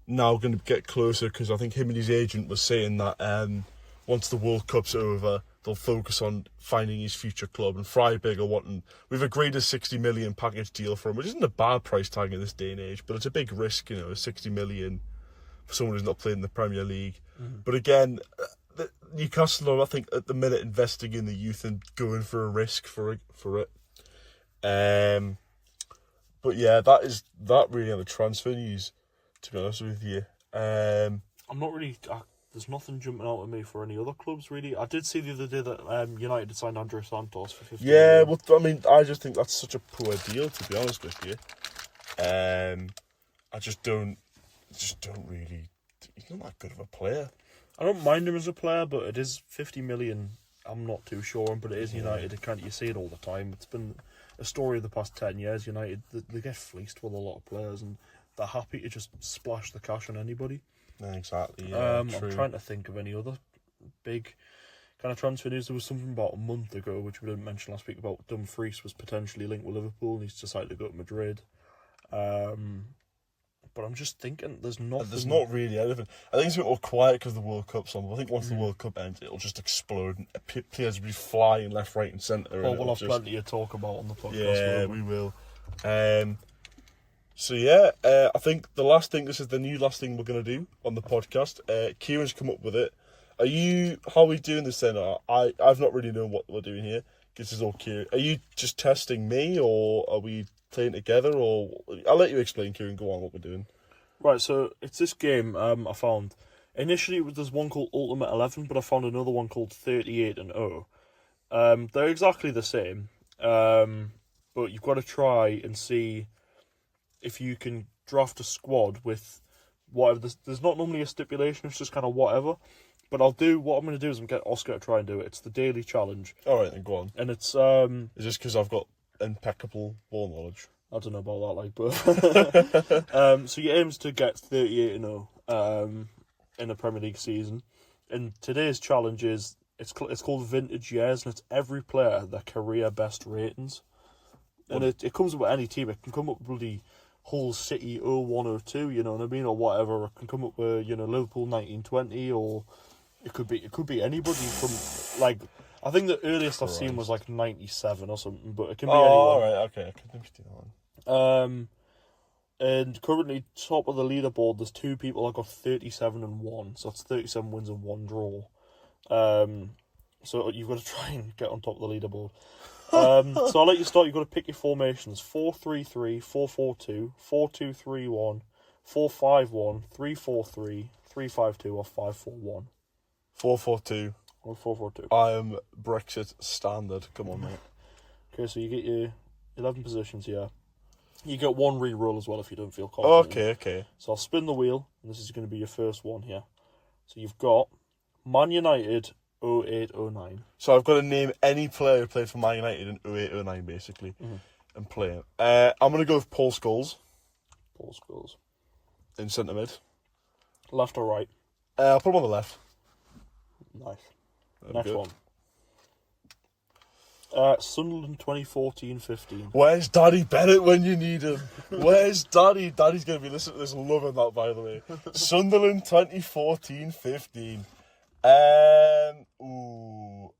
now going to get closer because I think him and his agent was saying that once the World Cup's over, they'll focus on finding his future club. And Freiburg are wanting... We've agreed a 60 million package deal for him, which isn't a bad price tag in this day and age, but it's a big risk, 60 million for someone who's not playing in the Premier League. Mm-hmm. But again... Newcastle are, I think, at the minute investing in the youth and going for a risk for it. But yeah, that really on the transfer news, to be honest with you. I'm not really... there's nothing jumping out at me for any other clubs, really. I did see the other day that United had signed Andres Santos for 50 million. Well, I mean, I just think that's such a poor deal, to be honest with you. I just don't really... He's not that good of a player. I don't mind him as a player, but it is 50 million. I'm not too sure on, but it is United. You see it all the time. It's been a story of the past 10 years. United, they get fleeced with a lot of players, and they're happy to just splash the cash on anybody. Exactly. Yeah, I'm trying to think of any other big kind of transfer news. There was something about a month ago, which we didn't mention last week, about Dumfries was potentially linked with Liverpool, and he's decided to go to Madrid. But I'm just thinking, there's nothing. There's not really anything. I think it's a bit more quiet because the World Cup's on. I think once the World Cup ends, it'll just explode. And players will be flying left, right, and centre. Well, we'll have plenty to talk about on the podcast. Yeah, we will. So yeah, I think this is the new last thing we're going to do on the podcast. Kieran's come up with it. How are we doing this then? I've not really known what we're doing here. This is all Kieran. Are you just testing me, or are we playing together, or I'll let you explain, Kieran. Go on, what we're doing. Right, so it's this game I found. Initially, there's one called Ultimate 11, but I found another one called 38 and 0. They're exactly the same, but you've got to try and see if you can draft a squad with whatever. There's not normally a stipulation; it's just kind of whatever. But what I'm going to do is I'm going to get Oscar to try and do it. It's the daily challenge. All right, then go on. And it's Is this because I've got impeccable ball knowledge? I don't know about that, but so your aim is to get 38 and 0 in a Premier League season. And today's challenge is it's called Vintage Years, and it's every player their career best ratings. And it comes up with any team. It can come up with bloody Hull City 0102, you know what I mean, or whatever. It can come up with Liverpool 1920, or it could be anybody from like. I think the earliest I've seen was like 97 or something, but it can be anyone. Oh, all right, okay. I can do that one. And currently top of the leaderboard, there's two people that got 37 and 1, so that's 37 wins and 1 draw. So you've got to try and get on top of the leaderboard. So I'll let you start. You've got to pick your formations: 4-3-3, 4-4-2, 4-2-3-1, 4-5-1, 3-4-3, 3-5-2, or 5-4-1. 4-4-2. Or 4-4-2. I am Brexit standard. Come on, mate. Okay, so you get your 11 positions here. You get one re-roll as well if you don't feel confident. Okay. So I'll spin the wheel, and this is going to be your first one here. So you've got Man United 08-09. So I've got to name any player who played for Man United in 08-09, basically, and play him. I'm going to go with Paul Scholes. Paul Scholes. In centre mid. Left or right? I'll put him on the left. Nice. There we Next go. one. Sunderland 2014-15. Where's Daddy Bennett when you need him? Where's Daddy? Daddy's going to be listening to this, loving that, by the way. Sunderland 2014-15.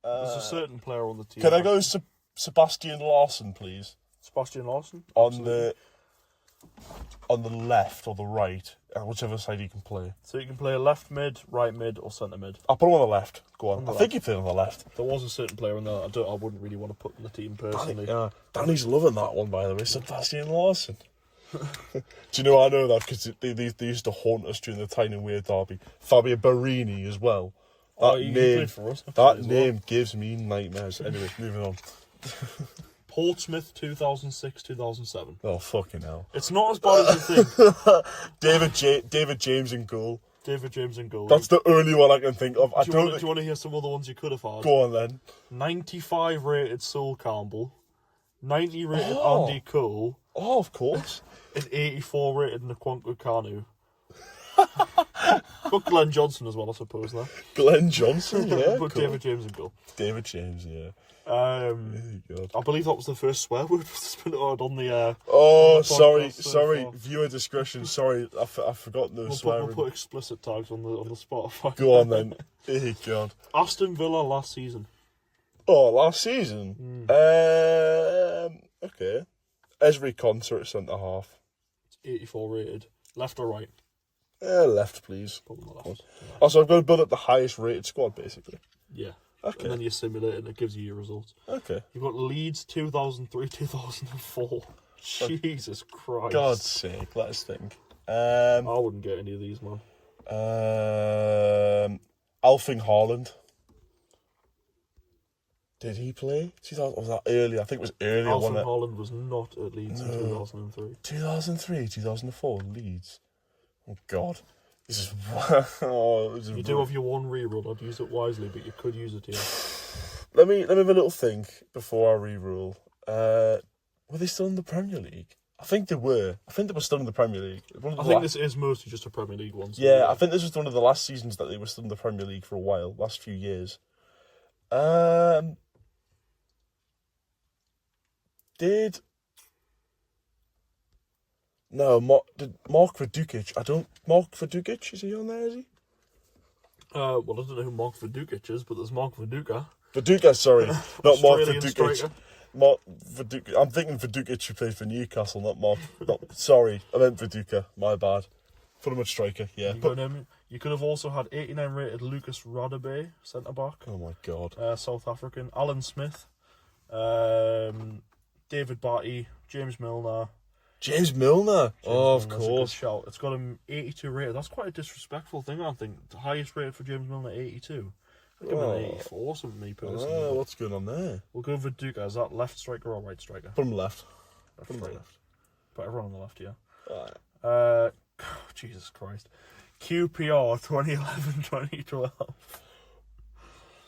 There's a certain player on the team. Can I go Sebastian Larsson, please? Sebastian Larsson? On the left or the right, whichever side he can play. So you can play left mid, right mid, or centre mid. I'll put him on the left. Go on. the I think he played on the left. There was a certain player in there I wouldn't really want to put in the team personally. Danny's loving that one, by the way. Sebastian Larsson. Do you know I know that because they used to haunt us during the Tyne and Weird derby. Fabio Barini as well. He played for us. That name gives me nightmares. Anyway, moving on. Portsmouth 2006-2007. Oh, fucking hell. It's not as bad as you think. David James in goal. David James in goal. That's the only one I can think of. Do you want to hear some other ones you could have had? Go on then. 95 rated Sol Campbell, 90 rated Andy Cole, Oh, of course. and 84 rated Nkwonkwo Kanu. But Glenn Johnson as well, I suppose. There. Glenn Johnson, yeah. But cool. David James in goal. David James, yeah. Oh God. I believe that was the first swear word on the. Oh, on the sorry. podcast so far. Viewer discretion. Sorry, I forgot no swearing. We'll put explicit tags on the Spotify. Go on then. Oh, God. Aston Villa last season. Oh, last season? Okay. Esri Concert centre half. It's 84 rated. Left or right? Left, please. Put on the left. Also, I've got to build up the highest rated squad, basically. Yeah. Okay. And then you simulate it and it gives you your results. Okay. You've got Leeds 2003-2004. Jesus Christ. God's sake, let us think. I wouldn't get any of these, man. Alfing Haaland. Did he play? 2000, was that early? I think it was earlier. Alfred Holland was not at Leeds in 2003. 2003, 2004, Leeds. Oh, God. This is... You do have your one reroll. I'd use it wisely, but you could use it here. Let me have a little think before I re-rule. Were they still in the Premier League? I think they were. I think they were still in the Premier League. I think this is mostly just a Premier League one. So yeah, I think this was one of the last seasons that they were still in the Premier League for a while, last few years. Did Mark Vidukic? Mark Vidukic, is he on there, is he? Well, I don't know who Mark Vidukic is, but there's Mark Viduka. Viduka, sorry. Not Mark Australian Vidukic. striker. Mark Viduka. I'm thinking Vidukic who played for Newcastle, not Mark. Sorry, I meant Viduka. My bad. Put him at striker, yeah. You could have also had 89 rated Lucas Radebe, centre back. Oh my God. South African. Alan Smith. David Batty. James Milner. James Milner. Oh, of Milner's a good course. shout. It's got him 82 rated. That's quite a disrespectful thing, I think. The highest rated for James Milner, 82. I'd give him an 84, something, me personally. Oh, what's going on there? We'll go with Duca. Is that left striker or right striker? Put him left. Put him left. Put everyone on the left, yeah. Alright. Jesus Christ. QPR 2011-2012.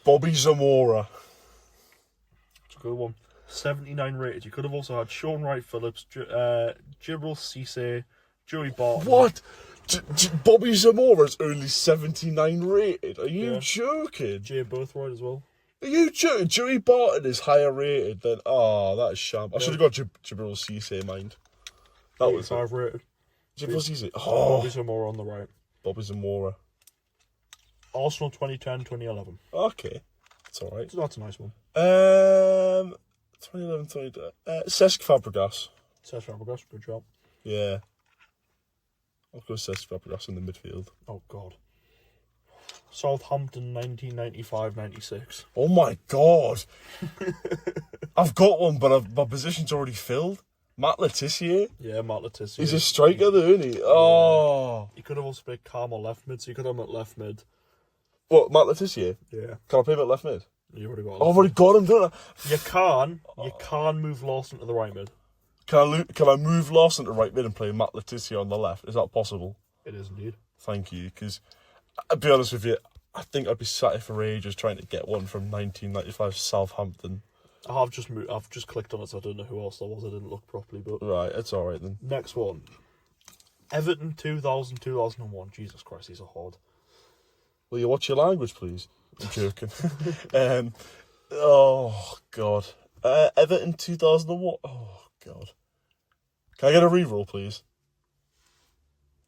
Bobby Zamora. It's a good one. 79 rated. You could have also had Sean Wright Phillips, Jibril Cisse, Joey Barton. What? Bobby Zamora's only 79 rated? Are you joking? Jay Bothroyd as well. Are you joking? Joey Barton is higher rated than... Oh, that is sham. I should have got Jibril Cisse in mind. That was 85 rated. Jibril Cisse. Bobby Zamora on the right. Bobby Zamora. Arsenal 2010-2011. Okay. That's alright. That's a nice one. 2011, 2012. Cesc Fabregas. Cesc Fabregas, good job. Yeah. I'll go Cesc Fabregas in the midfield. Oh, God. Southampton 1995-96. Oh, my God. I've got one, but my position's already filled. Matt Letizia. Yeah, Matt Letizia. He's a striker though, isn't he? Oh. He could have also played Calm or left mid, so you could have him at left mid. What, Matt Letizia? Yeah. Can I play him at left mid? You already got Oh, I've already got him, don't I? You can move Lawson to the right mid. Can I move Lawson to right mid and play Matt Letizia on the left? Is that possible? It is indeed. Thank you, because I'll be honest with you, I think I'd be sat here for ages trying to get one from 1995 Southampton. I've just clicked on it, so I don't know who else there was. I didn't look properly, but Right, it's alright then. next one. Everton 2000, 2001. Jesus Christ, these are hard. Will you watch your language, please? I'm joking. Oh, God. Everton 2001. Oh, God. Can I get a reroll, please?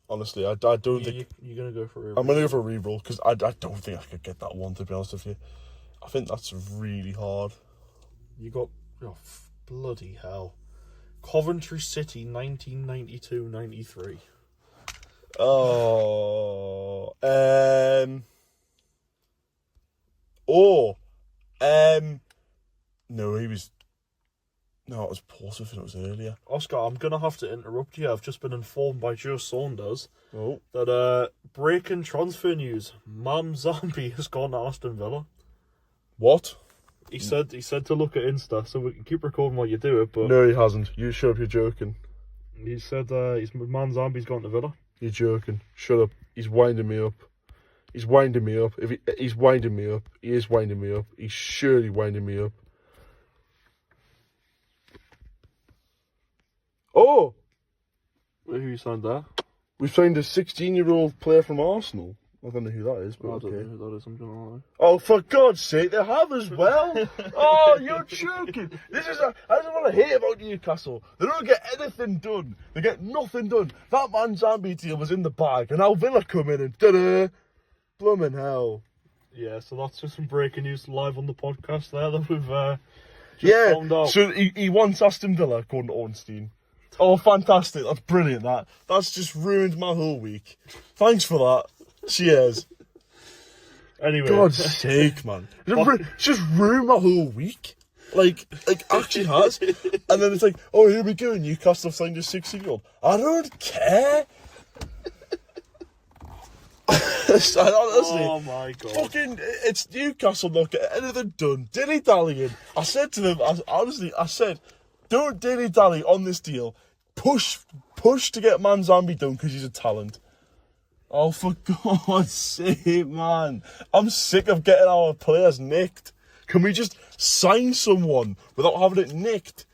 Honestly, I don't think... You're going to go for a reroll? I'm going to go for a reroll, because I don't think I could get that one, to be honest with you. I think that's really hard. You got... Oh, bloody hell. Coventry City 1992-93. Oh... No, he was... No, it was Portsmouth and it was earlier. Oscar, I'm going to have to interrupt you. I've just been informed by Joe Saunders Oh. that breaking transfer news. Mam Zambi has gone to Aston Villa. What? He said to look at Insta so we can keep recording while you do it, but No, he hasn't. You shut up, you're joking. he said Man Zambi's gone to Villa. You're joking. Shut up. He's winding me up. He's winding me up. He's winding me up. He is winding me up. He's surely winding me up. Oh! Who you signed there? We've signed a 16-year-old player from Arsenal. I don't know who that is, but I don't okay. know who that is, I'm gonna lie. Oh, for God's sake, they have as well. Oh, you're joking. I don't want to hate about Newcastle. They don't get anything done. They get nothing done. That man Zambi deal was in the bag, and now Villa come in and da-da. Bloomin' hell. Yeah, so that's just some breaking news live on the podcast there that we've found out. So he wants Aston Villa, according to Ornstein. Oh, fantastic. That's brilliant, that. That's just ruined my whole week. Thanks for that. Cheers. Anyway. God's sake, man. It's just ruined my whole week. Like actually has. And then it's like, oh, here we go. Newcastle have signed a 16-year-old. I don't care. Honestly, Oh my God. fucking, it's Newcastle not getting anything done. Dilly-dallying. I said to them, I said, don't dilly-dally on this deal. Push to get Manzambi done because he's a talent. Oh, for God's sake, man. I'm sick of getting our players nicked. Can we just sign someone without having it nicked?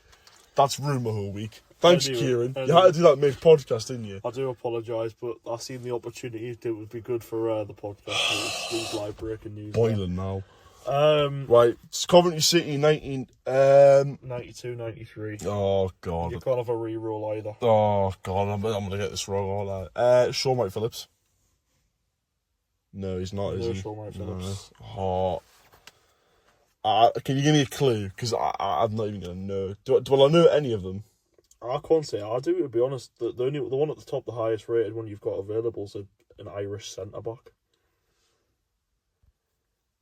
That's ruined my whole week. Thanks, Kieran. You had to do that mid-podcast, didn't you? I do apologise, but I seen the opportunity. It would be good for the podcast. These live breaking news. Boiling now. Right, it's Coventry City 19... 92, 93. Oh, God. You can't have a re-roll either. Oh, God, I'm going to get this wrong, aren't I? Sean White Phillips. No, he's not, is he? Sean White Phillips. No. Oh. Can you give me a clue? Because I'm not even going to know. Do I know any of them? I can't say I do, to be honest. The one at the top, the highest rated one you've got available is an Irish centre-back.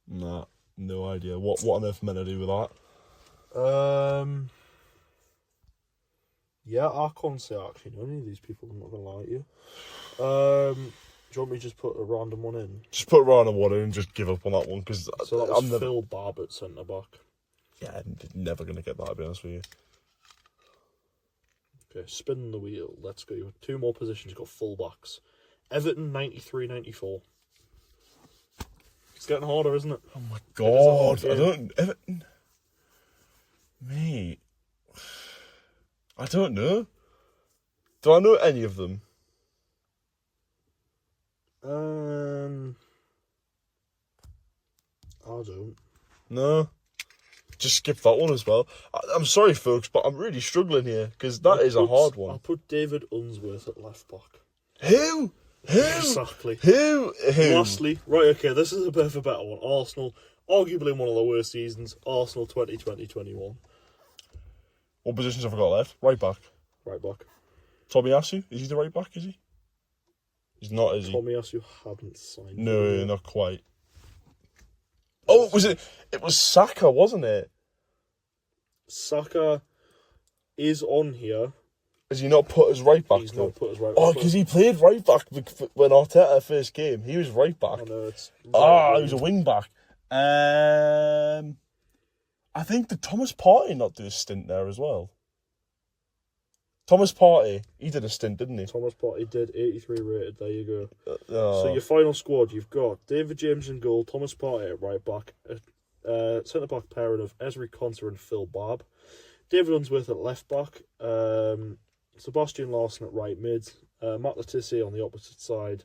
Nah, no idea. What on earth am I meant to do with that? Yeah, I can't say I actually know any of these people, I'm not going to lie to you. Do you want me to just put a random one in? Just put random one in and just give up on that one, because So that was Phil Barber, centre-back. Yeah, I'm never going to get that, to be honest with you. Okay, spin the wheel. Let's go. You've got two more positions. You've got full-backs. Everton, 93-94. It's getting harder, isn't it? Oh my God, Everton. Mate. I don't know. Do I know any of them? I don't. No. Just skip that one as well. I'm sorry, folks, but I'm really struggling here, because that is a hard one. I'll put David Unsworth at left-back. Who? Exactly. Who? Lastly, right, okay, this is a bit of a better one. Arsenal, arguably one of the worst seasons. Arsenal 2020-21. What positions have I got left? Right back. Right back. Tomiyasu? Is he the right back, is he? He's not, is he? Tomiyasu hadn't signed. No, not quite. Oh, it was Saka, wasn't it? Saka is on here, Has he not put his right back? He's though? not put his right Oh, back. because he played right back when Arteta first came. He was right back. I know, it's He was a wing back. I think did Thomas Partey not do a stint there as well? Thomas Partey, he did a stint, didn't he? Thomas Partey did 83 rated. There you go. Oh. So your final squad, you've got David James in goal, Thomas Partey at right back, centre back pairing of Ezri Konsa and Phil Babb, David Unsworth at left back, Sebastian Larson at right mid, Matt Letizia on the opposite side,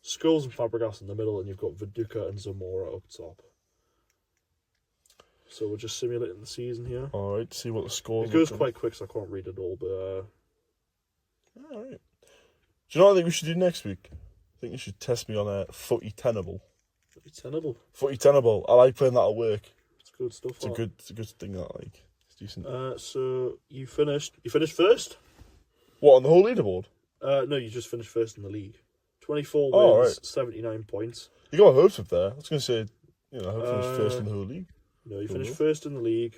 Scholes and Fabregas in the middle, and you've got Viduka and Zamora up top. So we're just simulating the season here. All right, see what the score is. It goes quite quick, so I can't read it all, but... All right. Do you know what I think we should do next week? I think you should test me on a footy tenable. It's tenable. Footy tenable. I like playing that at work. It's good stuff. It's a good thing that I like. It's decent. So you finished first? What, on the whole leaderboard? No, you just finished first in the league. 24 Oh, wins, right. 79 points. You got my hopes up there. I was going to say, I hope I was first in the whole league. No, you Cool. finished first in the league.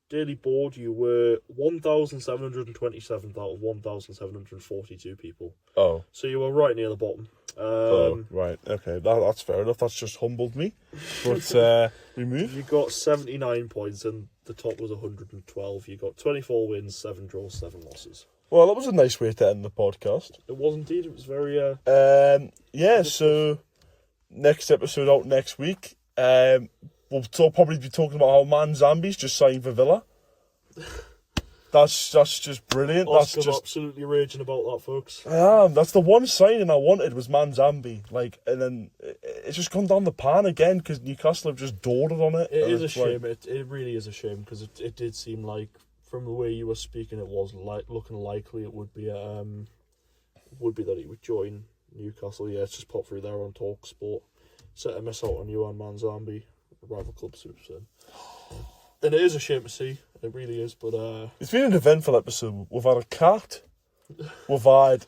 Daily board, you were 1,727th out of 1,742 people. Oh. So you were right near the bottom. Right. Okay. That's fair enough. That's just humbled me. But we move. You got 79 points and the top was 112. You got 24 wins, 7 draws, 7 losses. Well, that was a nice way to end the podcast. It was indeed. It was very... Yeah, so next episode out next week. We'll probably be talking about how Man Zambi's just signed for Villa. That's just brilliant. Oscar's absolutely raging about that, folks. I am. That's the one signing I wanted was Man Zambi. And then it's just gone down the pan again because Newcastle have just dawdled on it. It is a shame. It really is a shame because it did seem like, from the way you were speaking, it was looking likely it would be that he would join Newcastle. Yeah, it's just popped through there on Talk Sport. Set a miss out on you on Man Zambi, rival club super soon. And it is a shame to see. It really is, but it's been an eventful episode. We've had a cat. We've had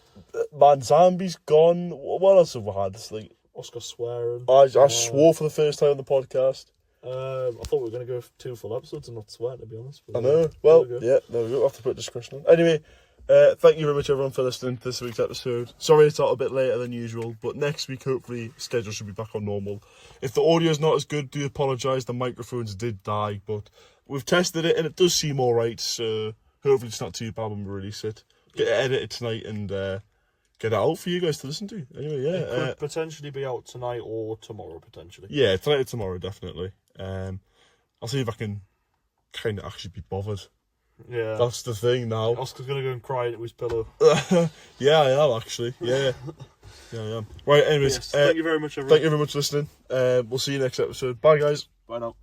Man Zambi's gone. What else have we had? It's like Oscar swearing. I swore for the first time on the podcast. I thought we were going to go for 2 full episodes and not swear, to be honest. But, I know. Well, yeah, there we go. We'll have to put discretion on. Anyway, thank you very much, everyone, for listening to this week's episode. Sorry it's out a bit later than usual, but next week, hopefully, schedule should be back on normal. If the audio's not as good, do apologise. The microphones did die, but we've tested it and it does seem alright, so hopefully it's not too bad when we release it. Get it edited tonight and get it out for you guys to listen to. Anyway, yeah. It could potentially be out tonight or tomorrow, potentially. Yeah, tonight or tomorrow, definitely. I'll see if I can kind of actually be bothered. Yeah. That's the thing now. Oscar's going to go and cry into his pillow. Yeah, I am, actually. Yeah, I am. Right, anyways. Yes, thank you very much, everyone. Thank you very much for listening. We'll see you next episode. Bye, guys. Bye now.